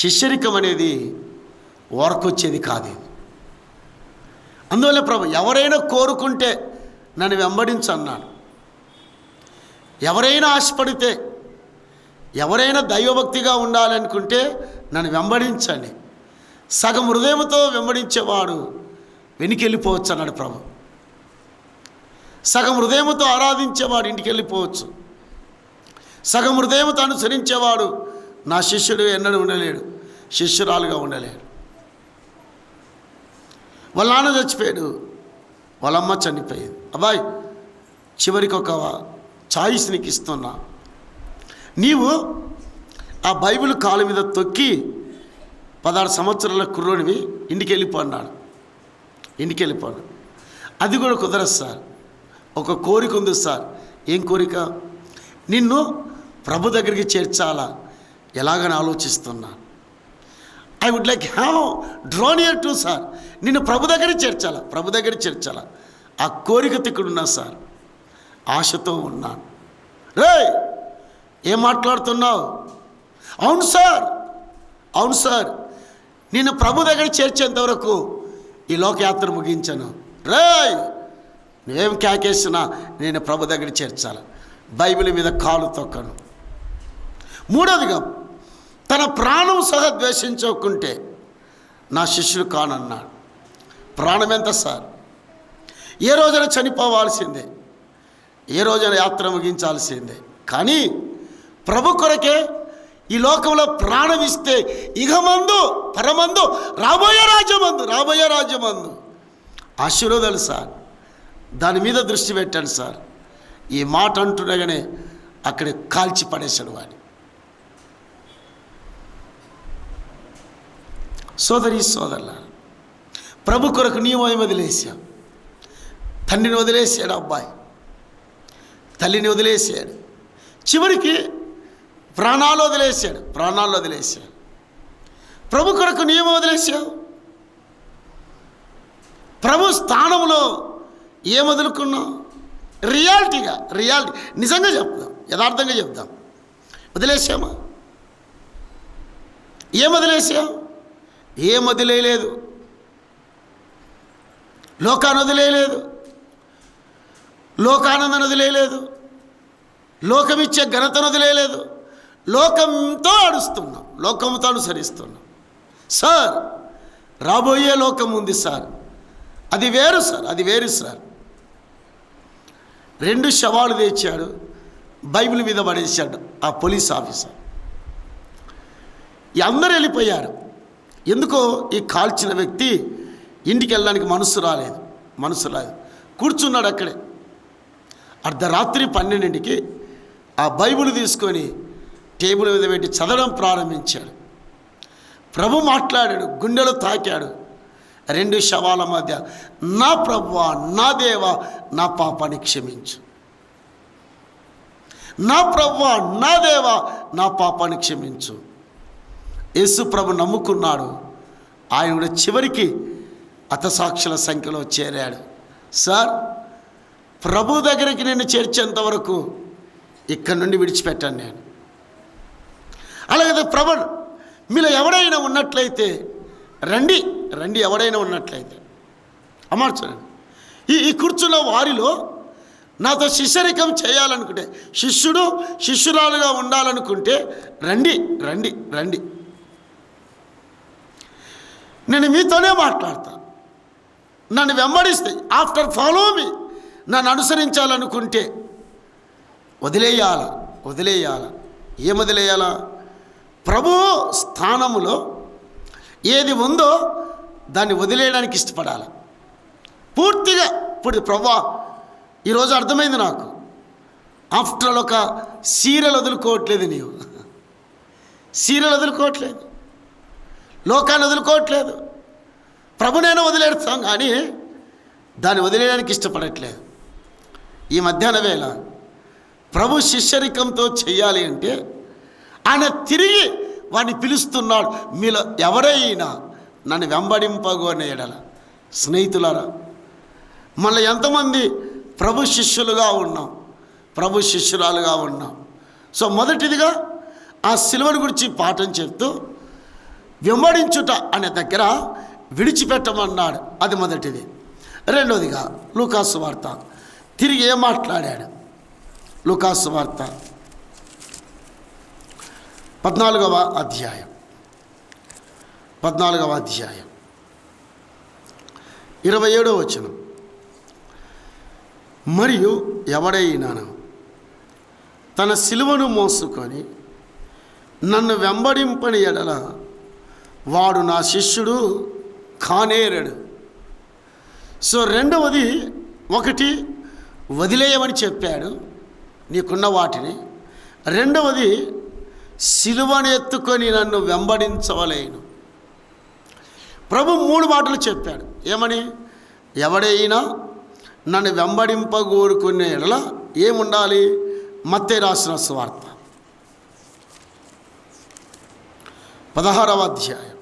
Speaker 1: శిష్యరికం అనేది ఓరకొచ్చేది కాదు. అందువల్ల ప్రభు ఎవరైనా కోరుకుంటే నన్ను వెంబడించు అన్నాడు. ఎవరైనా ఆశపడితే, ఎవరైనా దైవభక్తిగా ఉండాలనుకుంటే నన్ను వెంబడించండి. సగం హృదయంతో వెంబడించేవాడు వెనుకెళ్ళిపోవచ్చు అన్నాడు ప్రభు. సగం హృదయంతో ఆరాధించేవాడు ఇంటికి వెళ్ళిపోవచ్చు. సగం హృదయంతో అనుసరించేవాడు నా శిష్యుడు ఎన్నడూ ఉండలేడు, శిష్యురాలుగా ఉండలేడు. వాళ్ళ నాన్న చచ్చిపోయాడు, వాళ్ళమ్మ చనిపోయింది. అబ్బాయి చివరికి ఒక చాయిస్ నీకు ఇస్తున్నా. నీవు ఆ బైబిల్ కాలు మీద తొక్కి 16 సంవత్సరాల కుర్రోడివి ఇంటికి వెళ్ళిపో అన్నాడు. ఇంటికి వెళ్ళిపోను. అది కూడా కుదరదు సార్. ఒక కోరిక ఉంది సార్. ఏం కోరిక? నిన్ను ప్రభు దగ్గరికి చేర్చాలా, ఎలాగని ఆలోచిస్తున్నా. I would like have drawn here to sir. నిన్ను ప్రభు దగ్గర చేర్చాలా, ప్రభు దగ్గర చేర్చాలా. ఆ కోరిక తిక్కుడున్నా సార్, ఆశతో ఉన్నాను. రే ఏం మాట్లాడుతున్నావు? అవును సార్, అవును సార్, నిన్ను ప్రభు దగ్గర చేర్చేంతవరకు ఈ లోకయాత్ర ముగించను. రేయ్ నువ్వేం క్యాకేసినా నేను ప్రభు దగ్గర చేర్చాలి. బైబిల్ మీద కాలు తొక్కను. మూడవదిగా తన ప్రాణం సహా ద్వేషించకుంటే నా శిష్యుడు కానన్నాడు. ప్రాణం ఎంత సార్? ఏ రోజైనా చనిపోవాల్సిందే, ఏ రోజైనా యాత్ర ముగించాల్సిందే. కానీ ప్రభు కొరకే ఈ లోకంలో ప్రాణం ఇస్తే ఇహమందు పరమందు రాబోయే రాజ్యమందు ఆశీర్వాదాలు సార్. దాని మీద దృష్టి పెట్టండి సార్. ఈ మాట అంటుండగానే అక్కడ కాల్చి పడేశాడు వాడిని. సోదరుల ప్రభు కొరకు నీవు వదిలేసావు. తండ్రిని వదిలేసాడు అబ్బాయి, తల్లిని వదిలేసాడు, చివరికి ప్రాణాలు వదిలేసాడు. ప్రభు కొరకు నీవు వదిలేసావు. ప్రభు స్థానంలో ఏం వదులుకున్నావు? రియాలిటీ నిజంగా చెప్దాం, యథార్థంగా చెప్దాం. వదిలేసామా? ఏం వదిలేసావు? ఏం వదిలేయలేదు. లోకాన్ని వదిలేయలేదు, లోకానందను వదిలేయలేదు, లోకమిచ్చే ఘనతను వదిలేయలేదు. లోకంతో ఆడుస్తున్నాం, లోకంతో అనుసరిస్తున్నాం. సార్ రాబోయే లోకం ఉంది సార్, అది వేరు సార్. 2 శవాలు తెచ్చాడు, బైబిల్ మీద పడేశాడు ఆ పోలీస్ ఆఫీసర్. అందరూ వెళ్ళిపోయారు. ఎందుకో ఈ కాల్చిన వ్యక్తి ఇంటికి వెళ్ళడానికి మనసు రాలేదు. కూర్చున్నాడు అక్కడే. అర్ధరాత్రి 12ంటికి ఆ బైబిల్ తీసుకొని టేబుల్ మీద పెట్టి చదవడం ప్రారంభించాడు. ప్రభు మాట్లాడాడు, గుండెలో తాకాడు. 2 శవాల మధ్య, నా ప్రభువా, నా దేవా, నా పాపాన్ని క్షమించు. నా ప్రభువా, నా దేవా, నా పాపాన్ని క్షమించు. యేసు ప్రభు నమ్ముకున్నాడు. ఆయన కూడా చివరికి హతసాక్షుల సంఖ్యలో చేరాడు. సార్ ప్రభు దగ్గరికి నేను చేర్చేంత వరకు ఇక్కడి నుండి విడిచిపెట్టాను నేను. అలాగే ప్రభు మీలో ఎవడైనా ఉన్నట్లయితే రండి, ఎవడైనా ఉన్నట్లయితే. అమ్మాడు చూడండి, ఈ కూర్చున్న వారిలో నాతో శిష్యరికం చేయాలనుకుంటే, శిష్యుడు శిష్యురాలుగా ఉండాలనుకుంటే రండి రండి రండి, నేను మీతోనే మాట్లాడతా. నన్ను వెంబడిస్తే, ఆఫ్టర్ ఫాలో మీ, నన్ను అనుసరించాలనుకుంటే వదిలేయాల. ఏం వదిలేయాలా? ప్రభు స్థానములో ఏది ఉందో దాన్ని వదిలేయడానికి ఇష్టపడాలి పూర్తిగా. ఇప్పుడు ప్రభా ఈరోజు అర్థమైంది నాకు, ఆఫ్టర్ ఆల్ ఒక సీరియల్ వదులుకోవట్లేదు, నీవు సీరియల్ వదులుకోవట్లేదు, లోకాన్ని వదులుకోవట్లేదు, ప్రభునైనా వదిలేస్తాం కానీ దాన్ని వదిలేయడానికి ఇష్టపడట్లేదు. ఈ మధ్యాహ్న వేళ ప్రభు శిష్యరికంతో చేయాలి అంటే ఆయన తిరిగి వాడిని పిలుస్తున్నాడు. మీలో ఎవరైనా నన్ను వెంబడింపగోనే ఎడల. స్నేహితులారా, మళ్ళీ ఎంతమంది ప్రభు శిష్యులుగా ఉన్నాం, ప్రభు శిష్యురాలుగా ఉన్నాం? సో మొదటిదిగా ఆ సిలువను గురించి పాఠం చెప్తూ వెంబడించుట అనే దగ్గర విడిచిపెట్టమన్నాడు, అది మొదటిది. రెండవదిగా లూకాసు వార్త తిరిగి ఏం మాట్లాడాడు? లూకాసు వార్త 14వ అధ్యాయం 27వ వచనం. మరియు ఎవడైనా తన సిలువను మోసుకొని నన్ను వెంబడింపని ఎడల వాడు నా శిష్యుడు కానేరడు. సో రెండవది, ఒకటి వదిలేయమని చెప్పాడు నీకున్న వాటిని. రెండవది, సిలువను ఎత్తుకొని నన్ను వెంబడించవలేను. ప్రభు 3 మాటలు చెప్పాడు. ఏమని? ఎవడైనా నన్ను వెంబడింపగోరుకునే ఎడల ఏముండాలి? మత్తయి రాసిన సువార్త 16వ అధ్యాయం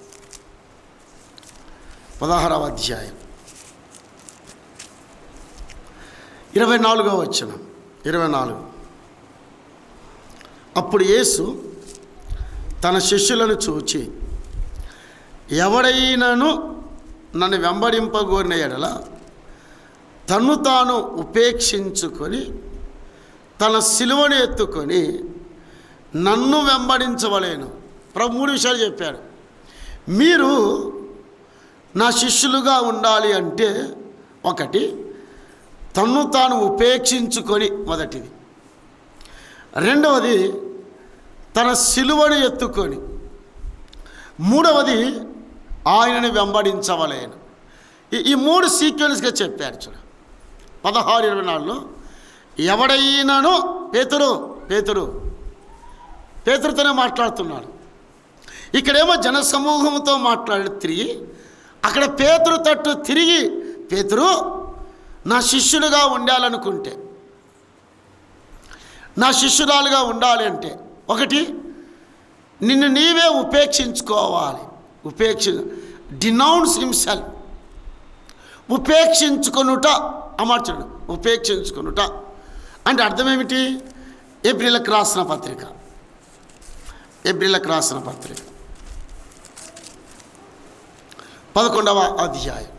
Speaker 1: 24వ వచనం. 24. అప్పుడు యేసు తన శిష్యులను చూచి, ఎవడైనాను నన్ను వెంబడింపగోరిన ఎడల తన్ను తాను ఉపేక్షించుకొని తన సిలువను ఎత్తుకొని నన్ను వెంబడించవలేను. ప్రభు 3 విషయాలు చెప్పాడు. మీరు నా శిష్యులుగా ఉండాలి అంటే, ఒకటి తన్ను తాను ఉపేక్షించుకొని, మొదటిది. రెండవది తన సిలువను ఎత్తుకొని, మూడవది ఆయనని వెంబడించవలేను. ఈ 3 సీక్వెన్స్గా చెప్పారు. చూడ 16:24లో ఎవడైనాను పేతురుతోనే మాట్లాడుతున్నాడు. ఇక్కడేమో జనసమూహంతో మాట్లాడి తిరిగి, అక్కడ పేతురు తట్టు తిరిగి, పేతురు నా శిష్యుడుగా ఉండాలనుకుంటే, నా శిష్యురాలుగా ఉండాలి అంటే, ఒకటి నిన్ను నీవే ఉపేక్షించుకోవాలి. Denounce himself. ఉపేక్షించుకొనుట అమర్చడు. ఉపేక్షించుకొనుట అంటే అర్థం ఏమిటి? ఏప్రిల్కి రాసిన పత్రిక 11వ అధ్యాయం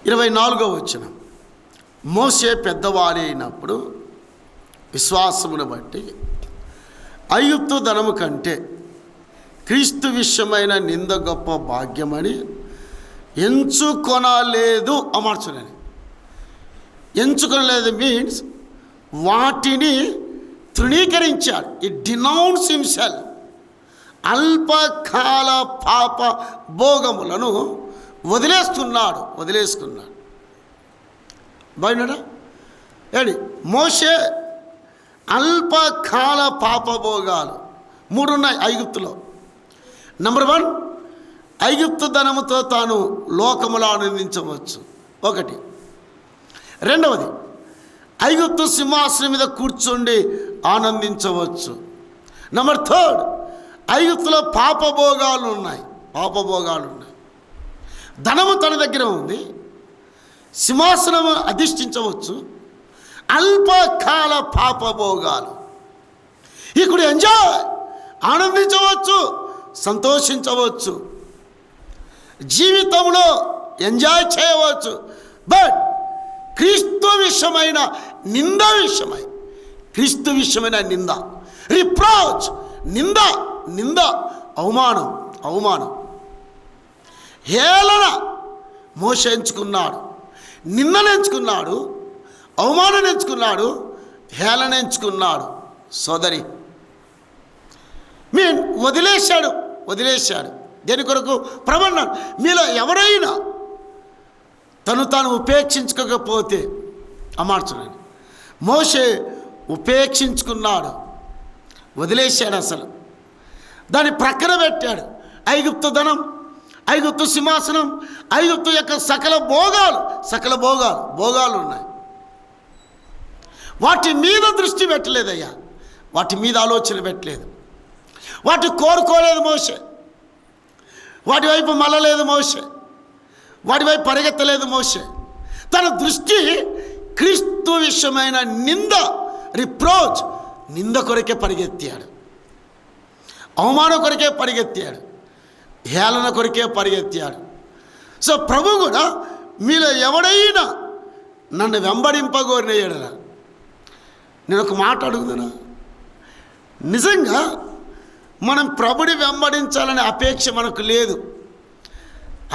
Speaker 1: 24వ వచనం. మోషే పెద్దవాడి అయినప్పుడు విశ్వాసమును బట్టి ఐగుప్తు ధనము కంటే క్రీస్తు విషయమైన నింద గొప్ప భాగ్యమని ఎంచుకొనలేదు. అమర్చునని ఎంచుకొనలేదు మీన్స్ వాటిని తృణీకరించాడు. ఈ డినౌన్స్ హిమ్సెల్ఫ్. అల్పకాల పాప భోగములను వదిలేసుకున్నాడు. బాగున్నాడా? ఏడి మోషే అల్పకాల పాపభోగాలు 3 ఉన్నాయి ఐగుప్తులో. నెంబర్ 1, ఐగుప్తు ధనముతో తాను లోకములో ఆనందించవచ్చు, ఒకటి. రెండవది, ఐగుప్తు సింహాసనం మీద కూర్చుండి ఆనందించవచ్చు. నెంబర్ 3, ఐగుప్తులో పాపభోగాలు ఉన్నాయి. ధనము తన దగ్గర ఉంది, సింహాసనము అధిష్ఠించవచ్చు. అల్పకాల పాపభోగాలు. ఇక్కడ ఎంజాయ్, ఆనందించవచ్చు, సంతోషించవచ్చు. జీవితంలో ఎంజాయ్ చేయవచ్చు. బట్ క్రీస్తు విషయమైన నింద విషయమై, క్రీస్తు విషయమైన నింద, రిప్రోచ్, నింద, నింద, అవమానం, అవమానం, హేళన మోషే ఎంచుకున్నాడు. నిందను ఎంచుకున్నాడు, అవమానం ఎంచుకున్నాడు, హేళన ఎంచుకున్నాడు. సోదరి వదిలేశాడు. దేని కొరకు? ప్రబన్నాడు. మీలో ఎవరైనా తను తాను ఉపేక్షించుకోకపోతే, అమార్చున్నాడు. మోషే ఉపేక్షించుకున్నాడు, వదిలేశాడు. అసలు దాన్ని ప్రక్కన పెట్టాడు. ఐగుప్తు ధనం, ఐగుప్తు సింహాసనం, ఐగుప్తు యొక్క సకల భోగాలు ఉన్నాయి. వాటి మీద దృష్టి పెట్టలేదయ్యా, వాటి మీద ఆలోచన పెట్టలేదు, వాటి కోరుకోలేదు మోషే, వాటి వైపు మళ్ళలేదు మోషే, వాటి వైపు పరిగెత్తలేదు మోషే. తన దృష్టి క్రీస్తు విషయమైన నింద, రిప్రోచ్, నింద కొరకే పరిగెత్తాడు, అవమానం కొరకే పరిగెత్తాడు, హేళన కొరకే పరిగెత్తాడు. సో ప్రభు కూడా మీలో ఎవడైనా నన్ను వెంబడింపగోరిన ఎడల, నేను ఒక మాట అడుగుతున్నా, నిజంగా మనం ప్రభుని వెంబడించాలనే అపేక్ష మనకు లేదు.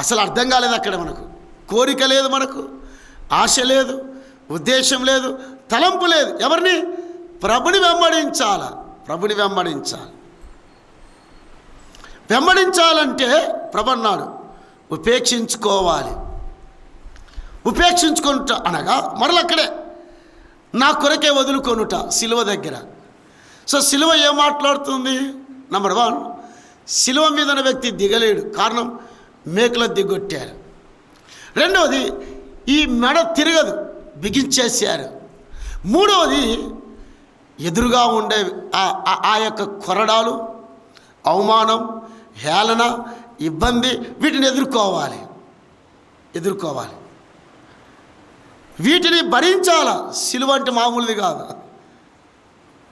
Speaker 1: అసలు అర్థం కాలేదు. అక్కడ మనకు కోరిక లేదు, మనకు ఆశ లేదు, ఉద్దేశం లేదు, తలంపు లేదు. ఎవరిని? ప్రభుని వెంబడించాలా. ప్రభుని వెంబడించాలంటే ప్రభు అన్నాడు ఉపేక్షించుకోవాలి. ఉపేక్షించుకొనుట అనగా మరలక్కడే నా కొరకే వదులుకొనుట, సిలువ దగ్గర. సో సిలువ ఏం మాట్లాడుతుంది? నంబర్ 1, సిలువ మీద ఉన్న వ్యక్తి దిగలేడు, కారణం మేకులో దిగొట్టారు. రెండవది, ఈ మెడ తిరగదు, బిగించేశారు. మూడవది, ఎదురుగా ఉండే ఆ యొక్క కొరడాలు, అవమానం, హేళన, ఇబ్బంది, వీటిని ఎదుర్కోవాలి. వీటిని భరించాలా. సిలువ అంటే మామూలుది కాదు.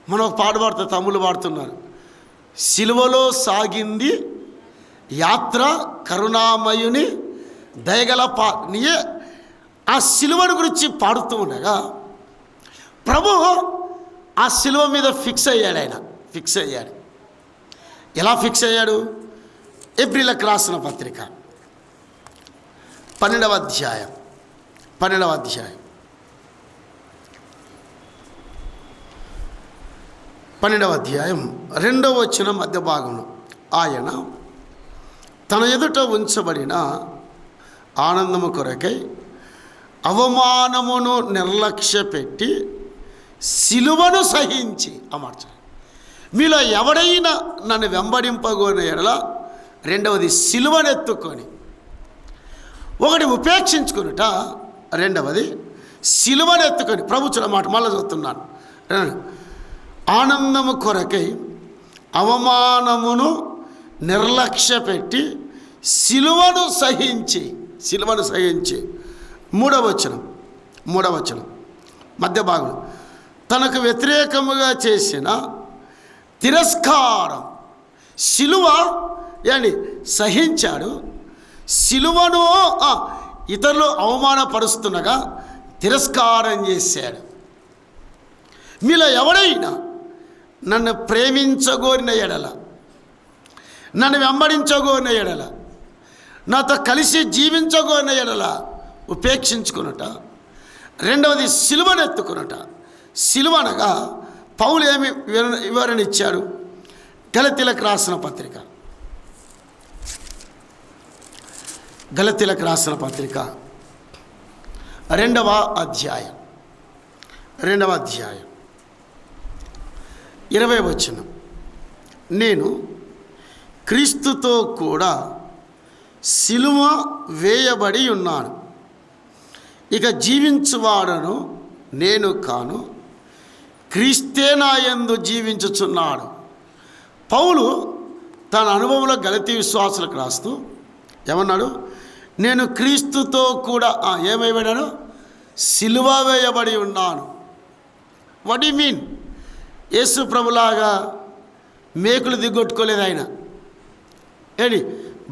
Speaker 1: మనం ఒక పాట పాడుతూ తమ్ముళ్ళు పాడుతున్నారు, సిలువలో సాగింది యాత్ర కరుణామయుని దయగల నీయే. ఆ సిలువను గురించి పాడుతూ ఉండగా ప్రభు ఆ సిలువ మీద ఫిక్స్ అయ్యాడు. ఆయన ఫిక్స్ అయ్యాడు. ఎలా ఫిక్స్ అయ్యాడు? ఎబ్రీలకు రాసిన పత్రిక 12వ అధ్యాయం 2వ వచనం మధ్య భాగంలో, ఆయన తన ఎదుట ఉంచబడిన ఆనందము కొరకై అవమానమును నిర్లక్ష్యపెట్టి సిలువను సహించి, అమర్చాలి. మీలో ఎవడైనా నన్ను వెంబడింపగోరిన ఎడల, రెండవది సిలువనెత్తుకొని, ఒకటి ఉపేక్షించుకునుట, రెండవది సిలువనెత్తుకొని. ప్రభుత్వ మాట మళ్ళీ చదువుతున్నాను. ఆనందము కొరకై అవమానమును నిర్లక్ష్యపెట్టి సిలువను సహించి. మూడవ వచనం మధ్య భాగం, తనకు వ్యతిరేకముగా చేసిన తిరస్కారం. సిలువ సహించాడు. సిలువను ఇతరులు అవమానపరుస్తుండగా తిరస్కారం చేశాడు. మీలో ఎవడైనా నన్ను ప్రేమించగోరిన ఎడల, నన్ను వెంబడించగోరిన ఎడల, నాతో కలిసి జీవించగోరిన ఎడల ఉపేక్షించుకునుట, రెండవది సిలువనెత్తుకునుట. సిలువ అనగా పౌలు ఏమి వివరణ ఇచ్చాడు? గలతీలకు రాసిన పత్రిక 2వ అధ్యాయం 20వ వచనం, నేను క్రీస్తుతో కూడా సిలువ వేయబడి ఉన్నాను, ఇక జీవించువాడను నేను కాను, క్రీస్తే నా యందు జీవించుచున్నాడు. పౌలు తన అనుభవంలో గలతీ విశ్వాసులకు రాస్తూ ఏమన్నాడు? నేను క్రీస్తుతో కూడా ఏమైబడాను? సిలువ వేయబడి ఉన్నాను. What you mean? యేసు ప్రభులాగా మేకులు దిగొట్టుకోలేదు ఆయన.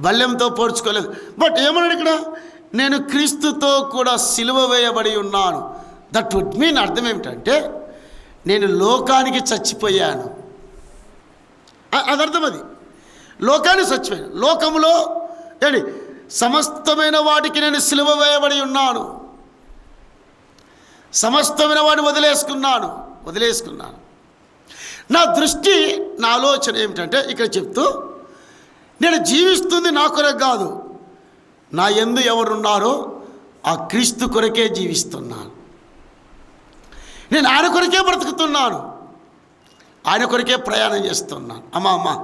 Speaker 1: బల్యంతో పోడ్చుకోలేదు. బట్ ఏమన్నాడు ఇక్కడ? నేను క్రీస్తుతో కూడా సిలువ వేయబడి ఉన్నాను. దట్ వుడ్ మీన్ అర్థం ఏమిటంటే నేను లోకానికి చచ్చిపోయాను. అది అర్థం. అది లోకానికి చచ్చిపోయాను. లోకములో ఏంటి సమస్తమైన వాటికి నేను సిలువ వేయబడి ఉన్నాను. సమస్తమైన వాడిని వదిలేసుకున్నాను. నా దృష్టి, నా ఆలోచన ఏమిటంటే ఇక్కడ చెప్తూ, నేను జీవిస్తుంది నా కొరకు కాదు, నా యందు ఎవరున్నారో ఆ క్రీస్తు కొరకే జీవిస్తున్నాను. నేను ఆయన కొరకే బ్రతుకుతున్నాను, ఆయన కొరకే ప్రయాణం చేస్తున్నాను. అమ్మా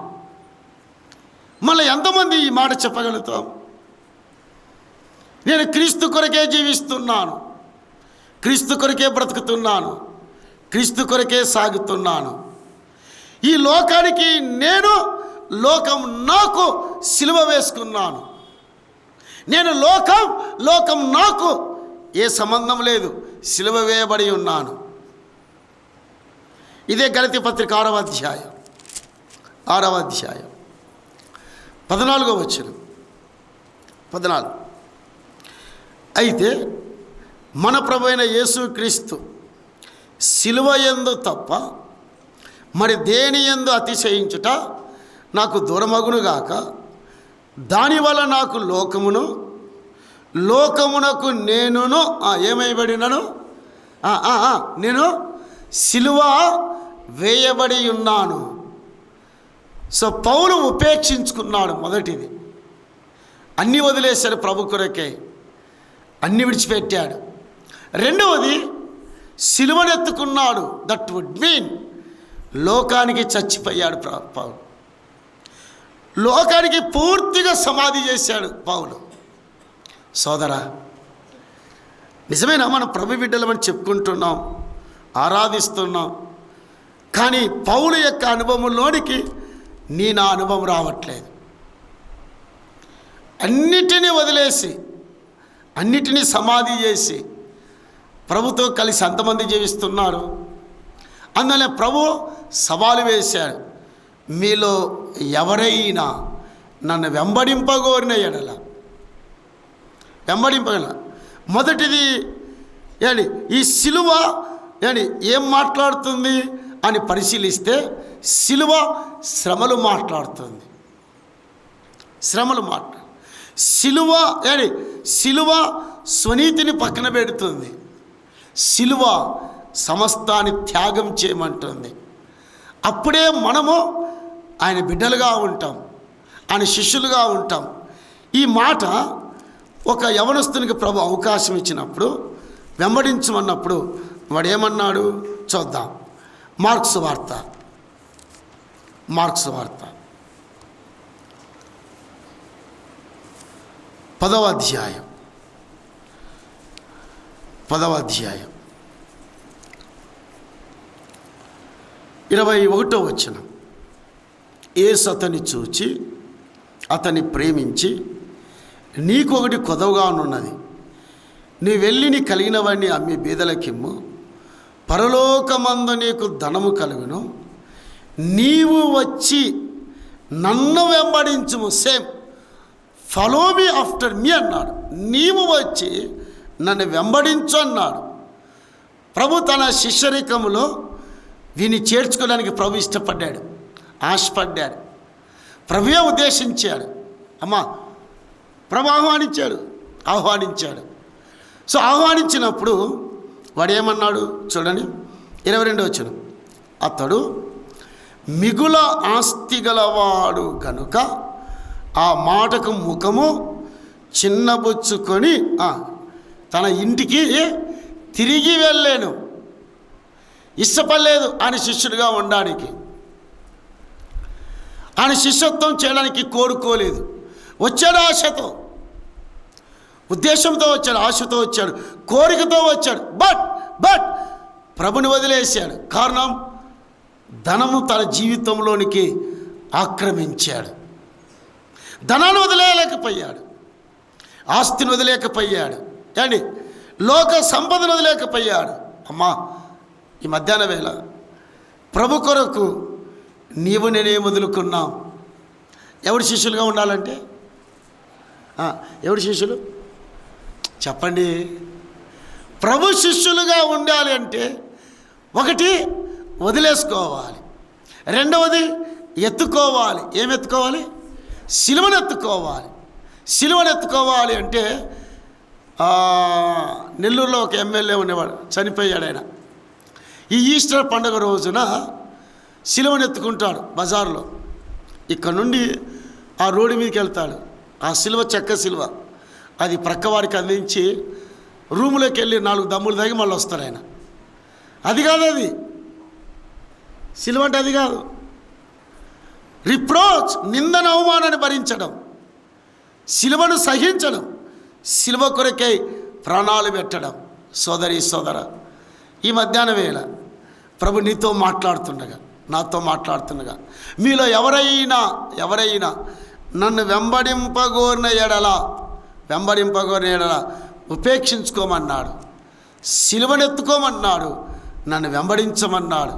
Speaker 1: మళ్ళీ ఎంతమంది ఈ మాట చెప్పగలుగుతాం? నేను క్రీస్తు కొరకే జీవిస్తున్నాను, క్రీస్తు కొరకే బ్రతుకుతున్నాను, క్రీస్తు కొరకే సాగుతున్నాను. ఈ లోకానికి నేను, లోకం నాకు సిలువ వేసుకున్నాను. నేను లోకం నాకు ఏ సంబంధం లేదు, సిలువ వేయబడి ఉన్నాను. ఇదే గలతీ పత్రిక 6వ అధ్యాయం 14వ వచనం. 14. అయితే మన ప్రభువైన యేసుక్రీస్తు సిలువ యందు తప్ప మరి దేని యందు అతిశయించుట నాకు దూరమగునుగాక, దానివల్ల నాకు లోకమునకు నేనును ఏమైబడినను, నేను సిలువ వేయబడి ఉన్నాను. సో పౌలు ఉపేక్షించుకున్నాడు. మొదటిది, అన్నీ వదిలేశాడు ప్రభు కొరకే, అన్నీ విడిచిపెట్టాడు. రెండవది, సిలువనెత్తుకున్నాడు. దట్ వుడ్ మీన్ లోకానికి చచ్చిపోయాడు పౌలు. లోకానికి పూర్తిగా సమాధి చేశాడు పౌలు. సోదరా, నిజమేనా? మనం ప్రభు బిడ్డలమని చెప్పుకుంటున్నాం, ఆరాధిస్తున్నాం. కానీ పౌలు యొక్క అనుభవంలోనికి నా అనుభవం రావట్లేదు. అన్నిటినీ వదిలేసి, అన్నిటినీ సమాధి చేసి ప్రభుతో కలిసి అంతమంది జీవిస్తున్నారు. అందువల్ల ప్రభు సవాలు వేశాడు, మీలో ఎవరైనా నన్ను వెంబడింపగోరిన ఎడల, మొదటిది ఈ సిలువ ఏం మాట్లాడుతుంది అని పరిశీలిస్తే, సిలువ శ్రమలు మాట్లాడుతుంది. సిలువ స్వనీతిని పక్కన పెడుతుంది. సిలువ సమస్తాన్ని త్యాగం చేయమంటుంది. అప్పుడే మనము ఆయన బిడ్డలుగా ఉంటాం, ఆయన శిష్యులుగా ఉంటాం. ఈ మాట ఒక యవనస్తునికి ప్రభు అవకాశం ఇచ్చినప్పుడు, వెంబడించమన్నప్పుడు వాడు ఏమన్నాడు చూద్దాం. మార్క్స్ వార్త 10వ అధ్యాయం 21వ వచనం. యేసు అతన్ని చూచి అతన్ని ప్రేమించి, నీకు ఒకటి కొదవగానున్నది, నీ వెళ్ళి నీ కలిగినవన్నీ అమ్మి బీదలకిమ్ము, పరలోకమందు నీకు ధనము కలుగును, నీవు వచ్చి నన్ను వెంబడించుము. సేమ్ ఫాలో మీ ఆఫ్టర్ మీ అన్నాడు. నీవు వచ్చి నన్ను వెంబడించు అన్నాడు. ప్రభు తన శిష్యరికములో వీని చేర్చుకోవడానికి ప్రభు ఇష్టపడ్డాడు, ఆశపడ్డాడు. ప్రభువే ఉద్దేశించాడు. ప్రభు ఆహ్వానించాడు. సో ఆహ్వానించినప్పుడు వాడు ఏమన్నాడు చూడండి, 22వ వచనం. అతడు మిగుల ఆస్తి గలవాడు కనుక ఆ మాటకు ముఖము చిన్నబుచ్చుకొని తన ఇంటికి తిరిగి వెళ్ళాను. ఇష్టపడలేదు ఆయన శిష్యుడిగా ఉండడానికి, ఆయన శిష్యత్వం చేయడానికి కోరుకోలేదు. వచ్చాడు ఆశతో, ఉద్దేశంతో వచ్చాడు, ఆశతో వచ్చాడు, కోరికతో వచ్చాడు. బట్ ప్రభుని వదిలేశాడు. కారణం, ధనము తన జీవితంలోనికి ఆక్రమించాడు. ధనాన్ని వదిలేయలేకపోయాడు, ఆస్తిని వదిలేకపోయాడు, లోక సంపదను వదిలేకపోయాడు. ఈ మధ్యాహ్న వేళ ప్రభు కొరకు నీవు నేనే వదులుకున్నాం. ఎవరి శిష్యులుగా ఉండాలంటే ఎవరి శిష్యులు చెప్పండి? ప్రభు శిష్యులుగా ఉండాలి అంటే ఒకటి వదిలేసుకోవాలి, రెండవది ఎత్తుకోవాలి. ఏం ఎత్తుకోవాలి? సిలువను ఎత్తుకోవాలి. సిలువను ఎత్తుకోవాలి అంటే నెల్లూరులో ఒక ఎమ్మెల్యే ఉండేవాడు, చనిపోయాడు ఆయన. ఈ ఈస్టర్ పండుగ రోజున సిలువను ఎత్తుకుంటాడు బజార్లో. ఇక్కడ నుండి ఆ రోడ్డు మీదకి వెళ్తాడు. ఆ సిలువ చెక్క సిలువ అది ప్రక్కవాడికి అందించి రూములోకి వెళ్ళి 4 దమ్ములు తాగి మళ్ళీ వస్తాడు ఆయన. అది కాదు, అది సిలువ అంటే అది కాదు. రిప్రోచ్, నిందన అవమానాన్ని భరించడం, సిలువను సహించడం, సిలువ కొరకై ప్రాణాలు పెట్టడం. సోదరి సోదర, ఈ మధ్యాహ్న వేళ ప్రభు నీతో మాట్లాడుతుండగా, నాతో మాట్లాడుతుండగా, మీలో ఎవరైనా నన్ను వెంబడింపగోరిన ఎడల ఉపేక్షించుకోమన్నాడు, సిలువనెత్తుకోమన్నాడు, నన్ను వెంబడించమన్నాడు.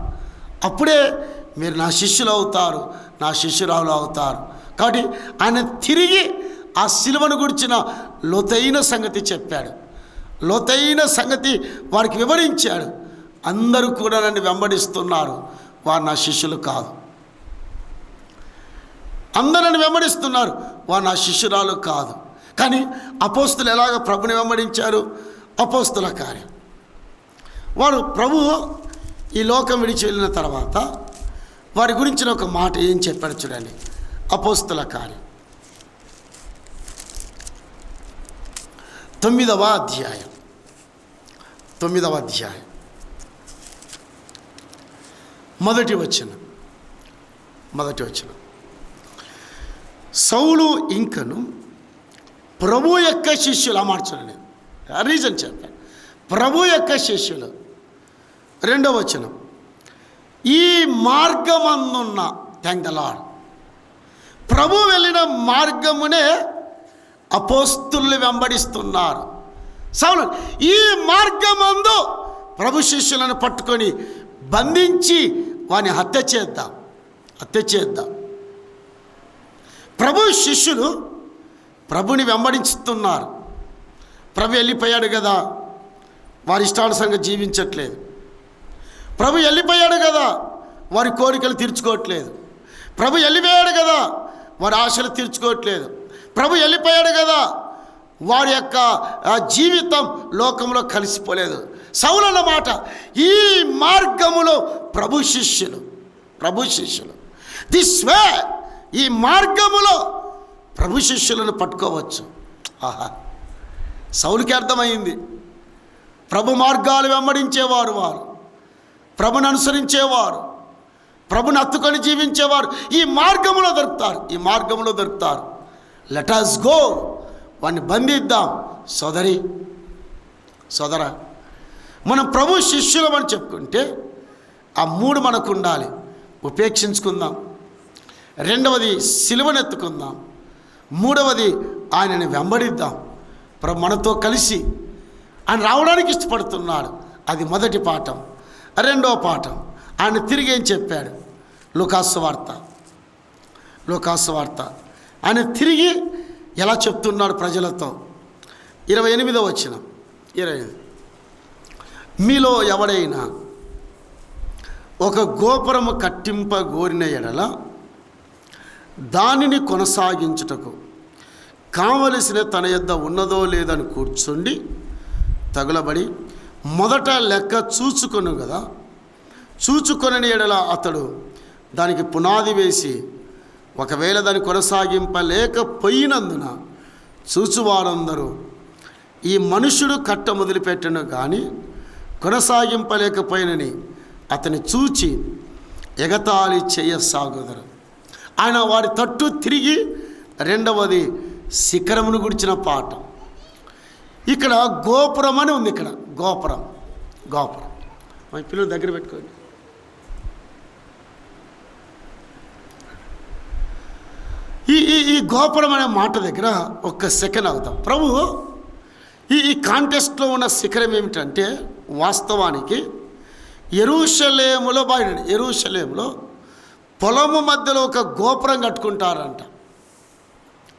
Speaker 1: అప్పుడే మీరు నా శిష్యులు అవుతారు, నా శిష్యురాలు అవుతారు. కాబట్టి ఆయన తిరిగి ఆ సిలువను గురించిన లోతైన సంగతి చెప్పాడు, లోతైన సంగతి వారికి వివరించాడు. అందరూ కూడా నన్ను వెంబడిస్తున్నారు, వారు నా శిష్యులు కాదు. అందరూ నన్ను వెంబడిస్తున్నారు, వారు నా శిష్యురాలు కాదు. కానీ అపోస్తులు ఎలాగ ప్రభుని వెంబడించారు? అపోస్తుల కార్యం. వారు ప్రభు ఈ లోకం విడిచి వెళ్ళిన తర్వాత వారి గురించిన ఒక మాట ఏం చెప్పాడు చూడండి. అపోస్తుల కార్యం 9వ అధ్యాయం. మొదటి వచనం. సౌలు ఇంకను ప్రభు యొక్క శిష్యులు, అమార్చండి రీజన్ చెప్పాను, ప్రభు యొక్క శిష్యులు. 2వ వచనం, ఈ మార్గమందున్న, థ్యాంక్ ద లార్డ్, ప్రభు వెళ్ళిన మార్గమునే అపోస్తులు వెంబడిస్తున్నారు. సౌలు ఈ మార్గమందు ప్రభు శిష్యులను పట్టుకొని బంధించి వాని హత్య చేద్దాం. ప్రభు శిష్యులు ప్రభుని వెంబడిస్తున్నారు. ప్రభు వెళ్ళిపోయాడు కదా, వారి ఇష్టానుసారంగా జీవించట్లేదు. ప్రభు వెళ్ళిపోయాడు కదా, వారి కోరికలు తీర్చుకోవట్లేదు. ప్రభు వెళ్ళిపోయాడు కదా, వారి ఆశలు తీర్చుకోవట్లేదు. ప్రభు వెళ్ళిపోయాడు కదా, వారి యొక్క జీవితం లోకంలో కలిసిపోలేదు. సౌలు అన్నమాట ఈ మార్గములో ప్రభు శిష్యులు. దిస్ వే, ఈ మార్గములో ప్రభు శిష్యులను పట్టుకోవచ్చు. ఆహా, సౌలుకి అర్థమైంది. ప్రభు మార్గాలు వెంబడించేవారు, వారు ప్రభుని అనుసరించేవారు, ప్రభుని హత్తుకొని జీవించేవారు ఈ మార్గంలో దొరుకుతారు. లెట్ us గో, వాడిని బంధిద్దాం. సోదరా, మనం ప్రభు శిష్యులం అని చెప్పుకుంటే ఆ 3 మనకు ఉండాలి. ఉపేక్షించుకుందాం, రెండవది సిలువనెత్తుకుందాం, మూడవది ఆయనని వెంబడిద్దాం. ప్రభు మనతో కలిసి ఆయన రావడానికి ఇష్టపడుతున్నాడు. అది మొదటి పాఠం. రెండవ పాఠం, ఆయన తిరిగి ఏం చెప్పాడు? లూకాసు వార్త ఆయన తిరిగి ఎలా చెప్తున్నాడు ప్రజలతో? 28వ వచనం. 28, మీలో ఎవడైనా ఒక గోపురము కట్టింపగోరిన ఎడల దానిని కొనసాగించుటకు కావలసిన తన యొద్ద ఉన్నదో లేదని కూర్చుండి తగులబడి మొదట లెక్క చూచుకొను కదా, చూచుకొనని ఎడల అతడు దానికి పునాది వేసి ఒకవేళ దాన్ని కొనసాగింపలేకపోయినందున చూచువారందరూ ఈ మనుషుడు కట్ట మొదలుపెట్టను కానీ కొనసాగింపలేకపోయినని అతని చూచి ఎగతాళి చేయసాగుదరు. ఆయన వారి తట్టు తిరిగి రెండవది శిఖరమును గురించిన పాఠం. ఇక్కడ గోపురం అని ఉంది. ఇక్కడ గోపురం మా పిల్లలు దగ్గర పెట్టుకోండి. ఈ గోపురం అనే మాట దగ్గర ఒక్క సెకండ్ అవుతాం. ప్రభు ఈ కాంటెస్ట్లో ఉన్న శిఖరం ఏమిటంటే వాస్తవానికి యెరూషలేములో పొలము మధ్యలో ఒక గోపురం కట్టుకుంటారంట.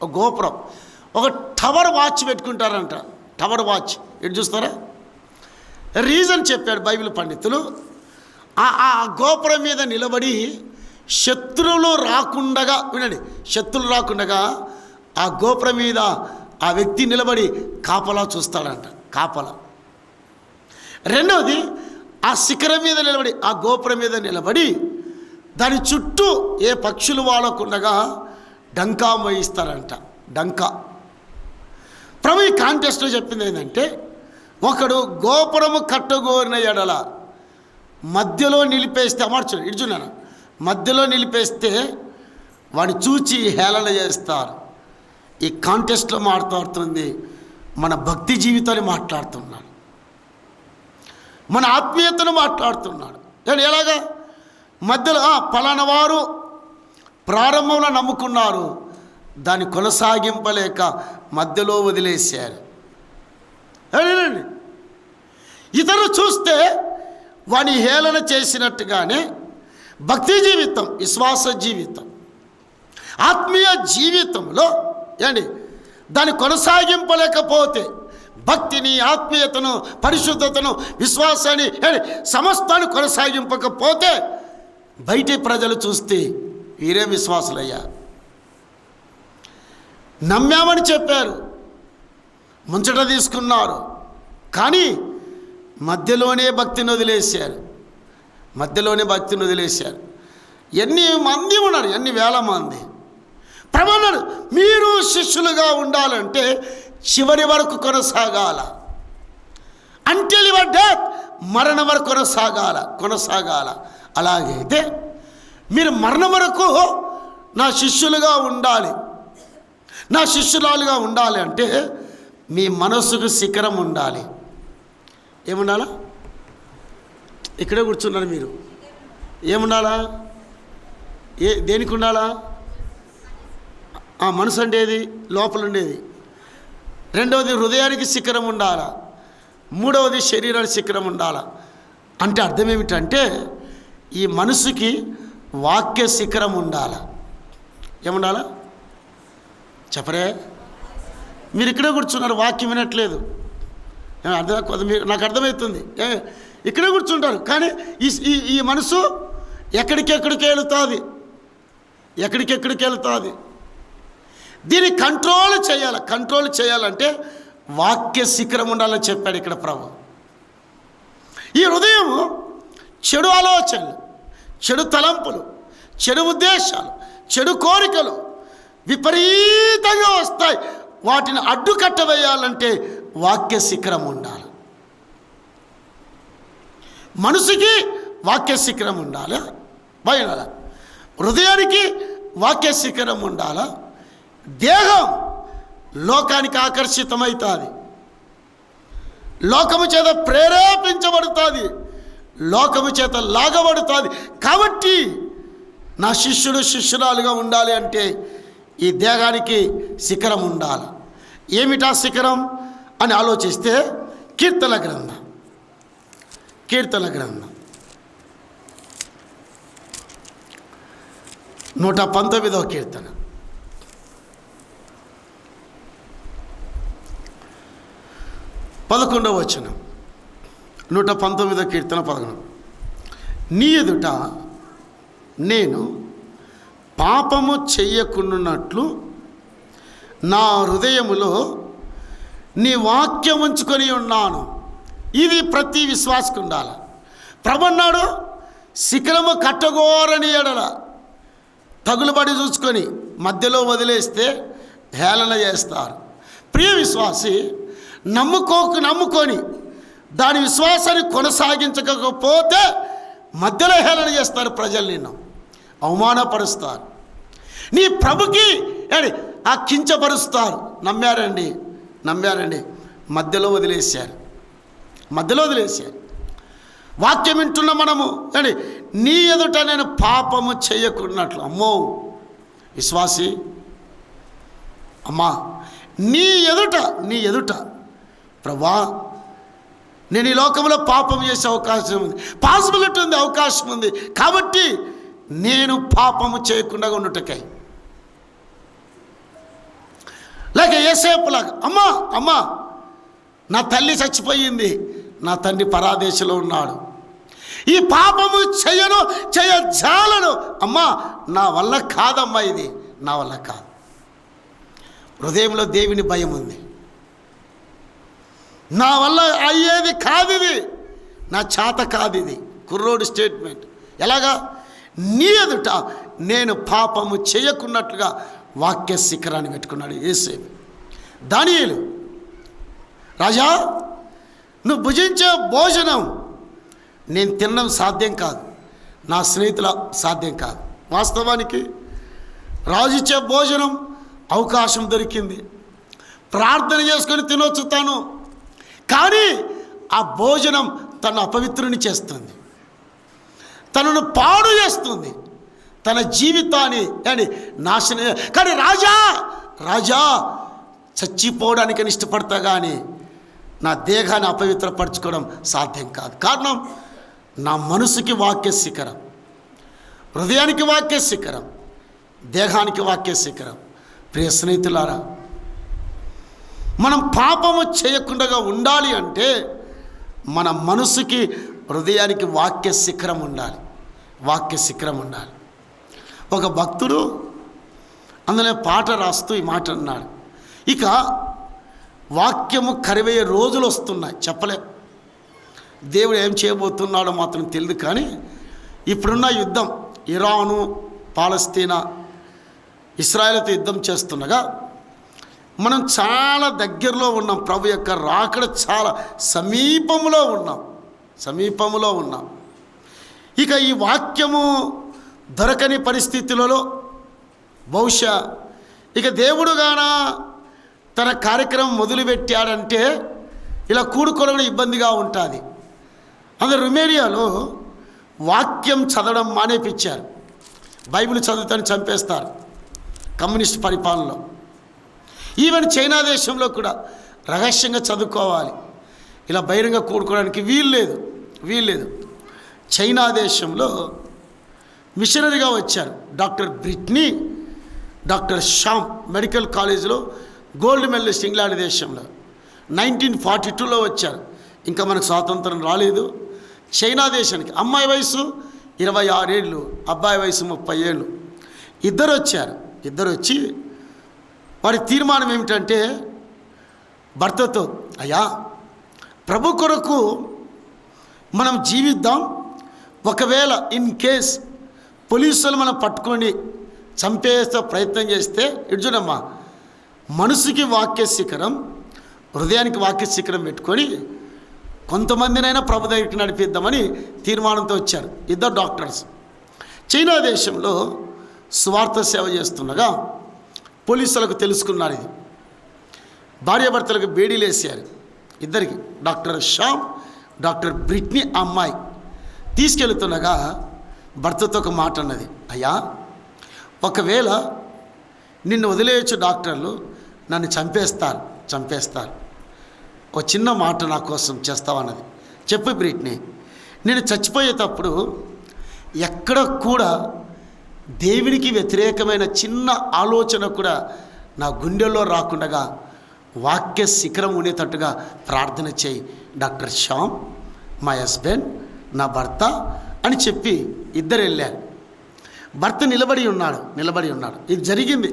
Speaker 1: ఒక గోపురం, ఒక టవర్ వాచ్ పెట్టుకుంటారంట. టవర్ వాచ్ ఎటు చూస్తారా? రీజన్ చెప్పాడు బైబిల్ పండితులు. ఆ గోపురం మీద నిలబడి శత్రువులు రాకుండగా, వినండి, శత్రువులు రాకుండగా ఆ గోపురం మీద ఆ వ్యక్తి నిలబడి కాపలా చూస్తాడంట, కాపలా. రెండవది, ఆ శిఖరం మీద నిలబడి, ఆ గోపురం మీద నిలబడి దాని చుట్టూ ఏ పక్షులు వాలకుండగా డంకా మోయిస్తారంట, డంకా. ప్రభు ఈ కాంటెస్ట్లో చెప్పింది ఏంటంటే, ఒకడు గోపురము కట్టగోరిన ఎడల మధ్యలో నిలిపేస్తే, అమర్చుడు ఇడుచున్నాను, మధ్యలో నిలిపేస్తే వాడిని చూచి హేళన చేస్తారు. ఈ కాంటెస్ట్లో మాట్లాడుతుంది మన భక్తి జీవితాన్ని మాట్లాడుతున్నాడు, మన ఆత్మీయతను మాట్లాడుతున్నాడు. కానీ ఎలాగా? మధ్యలో పలానా వారు ప్రారంభంలో నమ్ముకున్నారు, దాన్ని కొనసాగింపలేక మధ్యలో వదిలేశారు. అదేనండి, ఇతరు చూస్తే వాని హేళన చేసినట్టుగానే భక్తి జీవితం, విశ్వాస జీవితం, ఆత్మీయ జీవితంలో ఏండి దాన్ని కొనసాగింపలేకపోతే, భక్తిని, ఆత్మీయతను, పరిశుద్ధతను, విశ్వాసాన్ని, సమస్తాన్ని కొనసాగింపకపోతే బయటి ప్రజలు చూస్తే వీరే విశ్వాసులయ్యా, నమ్మామని చెప్పారు, ముంచట తీసుకున్నారు, కానీ మధ్యలోనే భక్తిని వదిలేశారు, మధ్యలోనే భక్తిని వదిలేశారు. ఎన్ని మంది ఉన్నారు, ఎన్ని వేల మంది. ప్రభు అన్నాడు, మీరు శిష్యులుగా ఉండాలంటే చివరి వరకు కొనసాగాల, అంటిల్ యువర్ డెత్, మరణం వరకు కొనసాగాల. అలాగైతే మీరు మరణం వరకు నా శిష్యులుగా ఉండాలి, నా శిష్యురాలుగా ఉండాలి అంటే మీ మనస్సుకు శిఖరం ఉండాలి. ఏముండాలా? ఇక్కడే కూర్చున్నారు మీరు. ఏముండాలా? దేనికి ఉండాలా? మనసు ఉండేది, లోపల ఉండేది. రెండవది, హృదయానికి శిఖరం ఉండాలా. మూడవది, శరీరానికి శిఖరం ఉండాలా. అంటే అర్థం ఏమిటంటే, ఈ మనసుకి వాక్య శిఖరం ఉండాలా. ఏముండాలా చెప్పరే? మీరు ఇక్కడే కూర్చున్నారు, వాక్యం వినట్లేదు. నాకు అర్థమవుతుంది, ఇక్కడే కూర్చుంటారు, కానీ ఈ మనసు ఎక్కడికెక్కడికి వెళుతుంది, ఎక్కడికెక్కడికి వెళుతుంది. దీన్ని కంట్రోల్ చేయాలంటే వాక్య శిఖరం ఉండాలని చెప్పాడు ఇక్కడ ప్రభు. ఈ హృదయం చెడు ఆలోచనలు, చెడు తలంపులు, చెడు ఉద్దేశాలు, చెడు కోరికలు విపరీతంగా వస్తాయి. వాటిని అడ్డుకట్ట వేయాలంటే వాక్య శిఖరం ఉండాలి. మనసుకి వాక్య శిఖరం ఉండాలి, భయాల హృదయానికి వాక్య శిఖరం ఉండాలా. దేహం లోకానికి ఆకర్షితమవుతుంది, లోకము చేత ప్రేరేపించబడుతుంది, లోకము చేత లాగబడుతుంది. కాబట్టి నా శిష్యుడు శిష్యురాలుగా ఉండాలి అంటే ఈ దేహానికి శిఖరం ఉండాలి. ఏమిటా శిఖరం అని ఆలోచిస్తే కీర్తన గ్రంథం 119వ కీర్తన 11వ వచనం. 119వ కీర్తన 11. నీ ఎదుట నేను పాపము చెయ్యకుండానట్లు నా హృదయములో నీ వాక్యం ఉంచుకొని ఉన్నాను. ఇది ప్రతి విశ్వాసకు ఉండాలి. ప్రభు అన్నాడు, శిఖరము కట్టగోరని ఎడల తగులుబడి చూసుకొని మధ్యలో వదిలేస్తే హేళన చేస్తారు. ప్రియ విశ్వాసి, నమ్ముకొని దాని విశ్వాసాన్ని కొనసాగించకపోతే మధ్యలో హేళన చేస్తారు, ప్రజలు నిన్ను అవమానపరుస్తారు, నీ ప్రభుకి కించపరుస్తారు. నమ్మారండి మధ్యలో వదిలేశారు. వాక్యం వింటున్న మనము నీ ఎదుట నేను పాపము చేయకున్నట్లు. అమ్మో విశ్వాసి, అమ్మా, నీ ఎదుట ప్రభా, నేను ఈ లోకంలో పాపం చేసే అవకాశం ఉంది, పాసిబిలిటీ ఉంది, అవకాశం ఉంది. కాబట్టి నేను పాపము చేయకుండా ఉండుటకై లేక యోసేపులాగా అమ్మా అమ్మా నా తల్లి చచ్చిపోయింది, నా తండ్రి పరాదేశంలో ఉన్నాడు, ఈ పాపము చేయజాలను అమ్మా, నా వల్ల కాదమ్మా, ఇది నా వల్ల కాదు. హృదయంలో దేవుని భయం ఉంది. నా వల్ల అయ్యేది కాదు, ఇది నా చేత కాదు. ఇది కుర్రోడు స్టేట్మెంట్. ఎలాగా? నీ ఎదుట నేను పాపము చేయకున్నట్లుగా వాక్య శిఖరాన్ని పెట్టుకున్నాడు యోసేపు. దానియేలు, రాజా నువ్వు భుజించే భోజనం నేను తినడం సాధ్యం కాదు, నా స్నేహితుల సాధ్యం కాదు. వాస్తవానికి రాజు ఇచ్చే భోజనం అవకాశం దొరికింది, ప్రార్థన చేసుకొని తినొచ్చు తాను. కానీ ఆ భోజనం తను అపవిత్రుని చేస్తుంది, తనను పాడు చేస్తుంది, తన జీవితాన్ని అని నాశనం. కానీ రాజా చచ్చిపోవడానికని ఇష్టపడతా, కానీ నా దేహాన్ని అపవిత్రపరచుకోవడం సాధ్యం కాదు. కారణం, నా మనసుకి వాక్య శిఖరం, హృదయానికి వాక్య శిఖరం, దేహానికి వాక్య శిఖరం. ప్రియ స్నేహితులారా, మనం పాపము చేయకుండా ఉండాలి అంటే మన మనసుకి హృదయానికి వాక్య శిఖరం ఉండాలి, వాక్య శిఖరం ఉండాలి. ఒక భక్తుడు అందులో పాట రాస్తూ ఈ మాట అన్నాడు, ఇక వాక్యము కరివయ్యే రోజులు వస్తున్నాయి, చెప్పలేం. దేవుడు ఏం చేయబోతున్నాడో మాత్రం తెలియదు. కానీ ఇప్పుడున్న యుద్ధం, ఇరాను పాలస్తీనా ఇస్రాయేల్తో యుద్ధం చేస్తుండగా మనం చాలా దగ్గరలో ఉన్నాం. ప్రభు యొక్క రాకడ చాలా సమీపంలో ఉన్నాం. ఇక ఈ వాక్యము దొరకని పరిస్థితులలో బహుశా ఇక దేవుడు గాన తన కార్యక్రమం మొదలుపెట్టాడంటే ఇలా కూడుకోవడం ఇబ్బందిగా ఉంటుంది. అందులో రుమేనియాలో వాక్యం చదవడం మానేపించారు. బైబిల్ చదువుతాను చంపేస్తారు కమ్యూనిస్ట్ పరిపాలనలో. ఈవెన్ చైనా దేశంలో కూడా రహస్యంగా చదువుకోవాలి, ఇలా బహిరంగ కూడుకోవడానికి వీల్లేదు. చైనా దేశంలో మిషనరీగా వచ్చారు doctor Britney, doctor Sam medical కాలేజీలో గోల్డ్ మెడలిస్ట్ ఇంగ్లాండ్ దేశంలో 1942లో వచ్చారు. ఇంకా మనకు స్వాతంత్రం రాలేదు. చైనా దేశానికి అమ్మాయి వయసు 26 ఏళ్ళు, అబ్బాయి వయసు 30 ఏళ్ళు. ఇద్దరు వచ్చి వారి తీర్మానం ఏమిటంటే భర్తతో, అయ్యా ప్రభు కొరకు మనం జీవిద్దాం, ఒకవేళ ఇన్ కేస్ పోలీసులు మనం పట్టుకొని చంపేస్తే ప్రయత్నం చేస్తే ఇడ్జునమ్మా, మనసుకి వాక్య శిఖరం, హృదయానికి వాక్య శిఖరం పెట్టుకొని కొంతమందినైనా ప్రభు దగ్గరికి నడిపిద్దామని తీర్మానంతో వచ్చారు ఇద్దరు డాక్టర్స్. చైనా దేశంలో స్వార్థ సేవ చేస్తుండగా పోలీసులకు తెలుసుకున్నారు. ఇది భార్యాభర్తలకు బేడీలు వేసారు ఇద్దరికి, డాక్టర్ షామ్, డాక్టర్ బ్రిట్నీ అమ్మాయి. తీసుకెళ్తుండగా భర్తతో ఒక మాట అన్నది, అయ్యా ఒకవేళ నిన్ను వదిలేయచ్చు డాక్టర్లు, నన్ను చంపేస్తారు, ఒక చిన్న మాట నా కోసం చేస్తావన్నది. చెప్పు బ్రిట్నీ, నేను చచ్చిపోయేటప్పుడు ఎక్కడ కూడా దేవునికి వ్యతిరేకమైన చిన్న ఆలోచన కూడా నా గుండెల్లో రాకుండా వాక్య శిఖరం ఉండేటట్టుగా ప్రార్థన చేయి డాక్టర్ శ్యామ్, మై హస్బెండ్, నా భర్త అని చెప్పి ఇద్దరు వెళ్ళారు. భర్త నిలబడి ఉన్నాడు. ఇది జరిగింది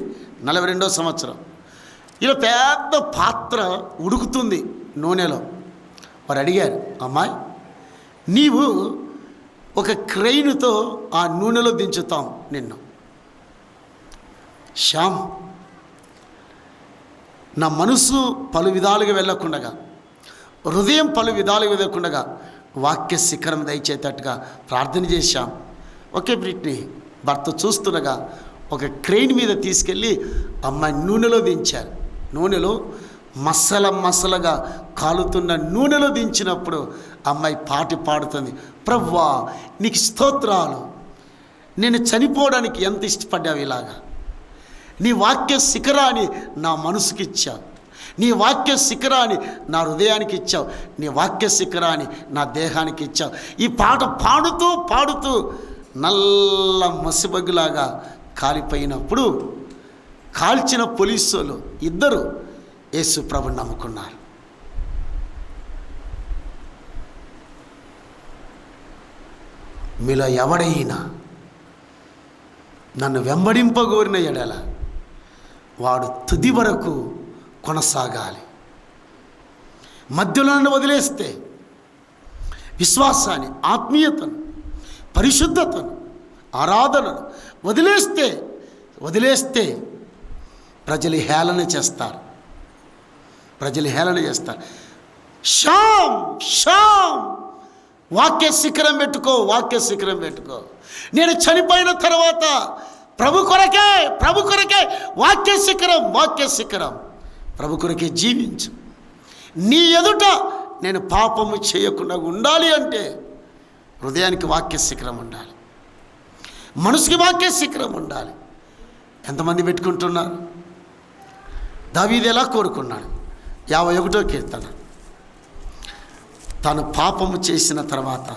Speaker 1: 42వ సంవత్సరం. ఇలా పెద్ద పాత్ర ఉడుకుతుంది నూనెలో. వారు అడిగారు, అమ్మాయి నీవు ఒక క్రెయిన్తో ఆ నూనెలో దించుతాం నిన్ను. శ్యామ్, నా మనసు పలు విధాలుగా వెళ్ళకుండగా, హృదయం పలు విధాలుగా వెళ్ళకుండగా వాక్య శిఖరం దయచేటట్టుగా ప్రార్థన చేశాం. Okay Britney. భర్త చూస్తుండగా ఒక క్రెయిన్ మీద తీసుకెళ్ళి అమ్మాయి నూనెలో దించారు. నూనెలో మసలగా కాలుతున్న నూనెలో దించినప్పుడు అమ్మాయి పాట పాడుతుంది, ప్రభువా నీకు స్తోత్రాలు, నేను చనిపోవడానికి ఎంత ఇష్టపడ్డావు, ఇలాగా నీ వాక్య శిఖరాన్ని నా మనసుకి ఇచ్చావు, నీ వాక్య శిఖరాన్ని నా హృదయానికి ఇచ్చావు, నీ వాక్య శిఖరాన్ని నా దేహానికి ఇచ్చావు. ఈ పాట పాడుతూ నల్ల మసిబగ్గులాగా కాలిపోయినప్పుడు కాల్చిన పోలీసులు ఇద్దరు యేసు ప్రభుని నమ్ముకున్నారు. మీలో ఎవడైనా నన్ను వెంబడింపగోరిన ఎడల వాడు తుది వరకు కొనసాగాలి. మధ్యలో నన్ను వదిలేస్తే విశ్వాసాన్ని, ఆత్మీయతను, పరిశుద్ధతను, ఆరాధనను వదిలేస్తే ప్రజలు హేళన చేస్తారు. షామ్ వాక్య శిఖరం పెట్టుకో. నేను చనిపోయిన తర్వాత ప్రభు కొరకే వాక్య శిఖరం ప్రభు కొరకే జీవించు. నీ ఎదుట నేను పాపము చేయకుండా ఉండాలి అంటే హృదయానికి వాక్య శిఖరం ఉండాలి, మనసుకి వాక్య శిఖరం ఉండాలి. ఎంతమంది పెట్టుకుంటున్నారు? దావీదు ఎలా కోరుకున్నాడు? 51వ కీర్తన. తను పాపము చేసిన తర్వాత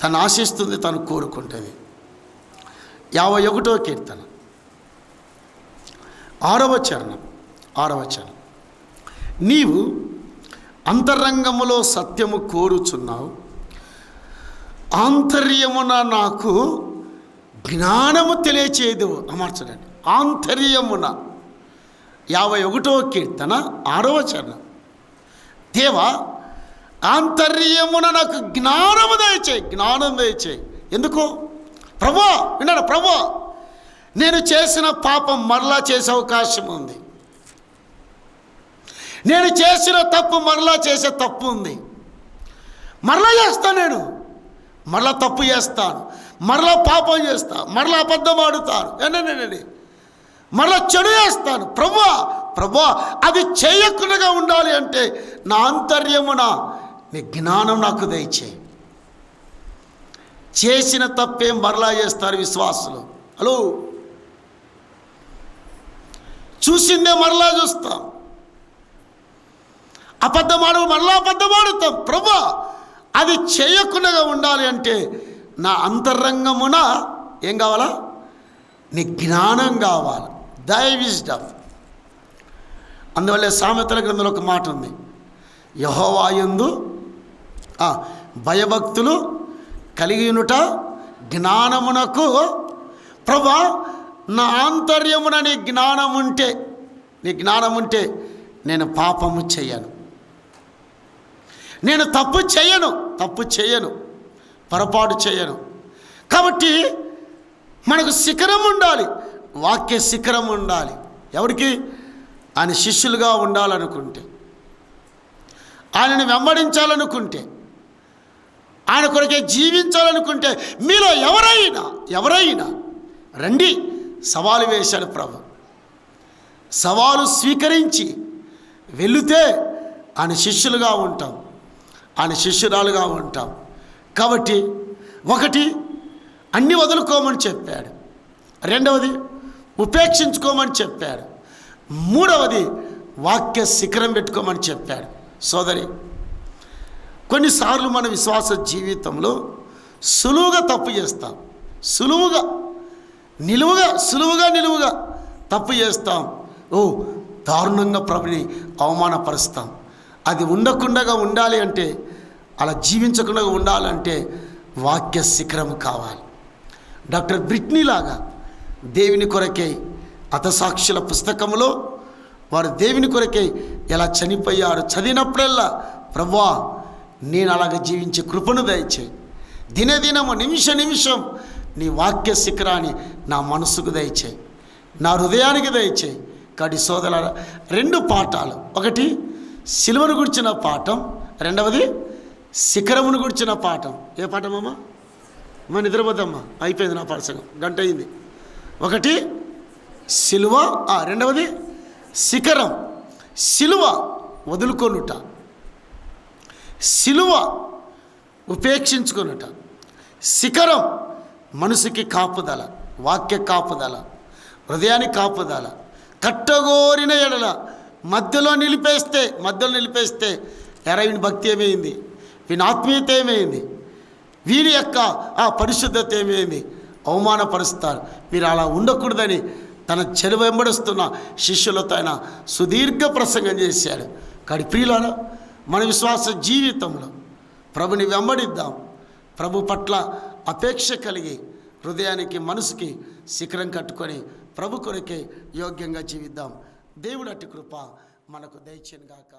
Speaker 1: తను ఆశిస్తుంది, తను కోరుకుంటుంది. 51వ కీర్తన 6వ చరణం. నీవు అంతరంగములో సత్యము కోరుచున్నావు, ఆంతర్యమున నాకు జ్ఞానము తెలియచేయదు. అమర్చడండి, ఆంతర్యమున. 51వ కీర్తన 6వ చరణం. దేవా, ఆంతర్యమున నాకు జ్ఞానం దయచేయి. ఎందుకు? ప్రభువా, విన్నాడు, ప్రభువా, నేను చేసిన పాపం మరలా చేసే అవకాశం ఉంది. నేను చేసిన తప్పు మరలా చేసే తప్పు ఉంది. మరలా చేస్తాను, నేను మరలా తప్పు చేస్తాను, మరలా పాపం చేస్తాను, మరలా అబద్ధం ఆడుతాను, మరలా చెడు చేస్తాను. ప్రభువా, అది చేయకుండా ఉండాలి అంటే నా ఆంతర్యమున నీ జ్ఞానం నాకు దయచేయి. చేసిన తప్పే మరలా చేస్తారు విశ్వాసులు. హలో, చూసిందే మరలా చూస్తాం, మరలా అబద్ధమాడుతాం. ప్రభువా, అది చేయకుండా ఉండాలి అంటే నా అంతరంగమున ఏం కావాలా? నీ జ్ఞానం కావాలి, విజ్డమ్. అందువల్ల సామెతల గ్రంథంలో ఒక మాట ఉంది, యెహోవా యందు భయభక్తులు కలిగియునుట జ్ఞానమునకు. ప్రభువా, నా ఆంతర్యమున నీ జ్ఞానం ఉంటే నేను పాపము చేయను, నేను తప్పు చేయను, పొరపాటు చేయను. కాబట్టి మనకు శిఖరం ఉండాలి, వాక్య శిఖరం ఉండాలి. ఎవరికి? ఆయన శిష్యులుగా ఉండాలనుకుంటే, ఆయనను వెంబడించాలనుకుంటే, ఆయన కొరకే జీవించాలనుకుంటే మీలో ఎవరైనా రండి. సవాలు వేశాడు ప్రభు. సవాలు స్వీకరించి వెళితే ఆయన శిష్యులుగా ఉంటాం, ఆయన శిష్యురాలుగా ఉంటాం. కాబట్టి ఒకటి, అన్నీ వదులుకోమని చెప్పాడు. రెండవది, ఉపేక్షించుకోమని చెప్పాడు. మూడవది, వాక్య శిఖరం పెట్టుకోమని చెప్పాడు. సోదరి, కొన్నిసార్లు మన విశ్వాస జీవితంలో సులువుగా తప్పు చేస్తాం, నిలువుగా తప్పు చేస్తాం. దారుణంగా ప్రభుని అవమానపరుస్తాం. అది ఉండకుండా ఉండాలి అంటే, అలా జీవించకుండా ఉండాలంటే వాక్య శిఖరం కావాలి. డాక్టర్ బ్రిట్నీ లాగా దేవుని కొరకై హతసాక్షుల పుస్తకంలో వారు దేవుని కొరకై ఎలా చనిపోయారు చదివినప్పుడల్లా, ప్రభువా, నేను అలాగ జీవించే కృపను దయచేయి. దినదినము నిమిషం నీ వాక్య శిఖరాన్ని నా మనసుకు దయచేయి, నా హృదయానికి దయచేయి. కాబట్టి సోదరులారా, 2 పాఠాలు. ఒకటి సిలువను గురించిన పాఠం, రెండవది శిఖరమును గురించిన పాఠం. ఏ పాఠం అమ్మా? నిద్రపోద్దమ్మా, అయిపోయింది నా పాఠశాల, గంట అయింది. ఒకటి సిలువ, రెండవది శిఖరం. సిలువ వదులుకొనుట, సిలువ ఉపేక్షించుకొనుట, శిఖరం మనసుకి కాపుదల, వాక్య కాపుదల, హృదయానికి కాపుదల. కట్టగోరిన ఎడల మధ్యలో నిలిపేస్తే వీని భక్తి ఏమైంది, వీని ఆత్మీయత ఏమైంది, వీరి యొక్క పరిశుద్ధత ఏమైంది? అవమానపరుస్తారు. మీరు అలా ఉండకూడదని తన చెలు వెంబడిస్తున్న శిష్యులతో ఆయన సుదీర్ఘ ప్రసంగం చేశాడు. కానీ ప్రియులారా, మన విశ్వాస జీవితంలో ప్రభుని వెంబడిద్దాం. ప్రభు పట్ల అపేక్ష కలిగి హృదయానికి మనసుకి శిఖరం కట్టుకొని ప్రభు కొరకే యోగ్యంగా జీవిద్దాం. దేవుడు అట్టి కృప మనకు దయచేయును గాక.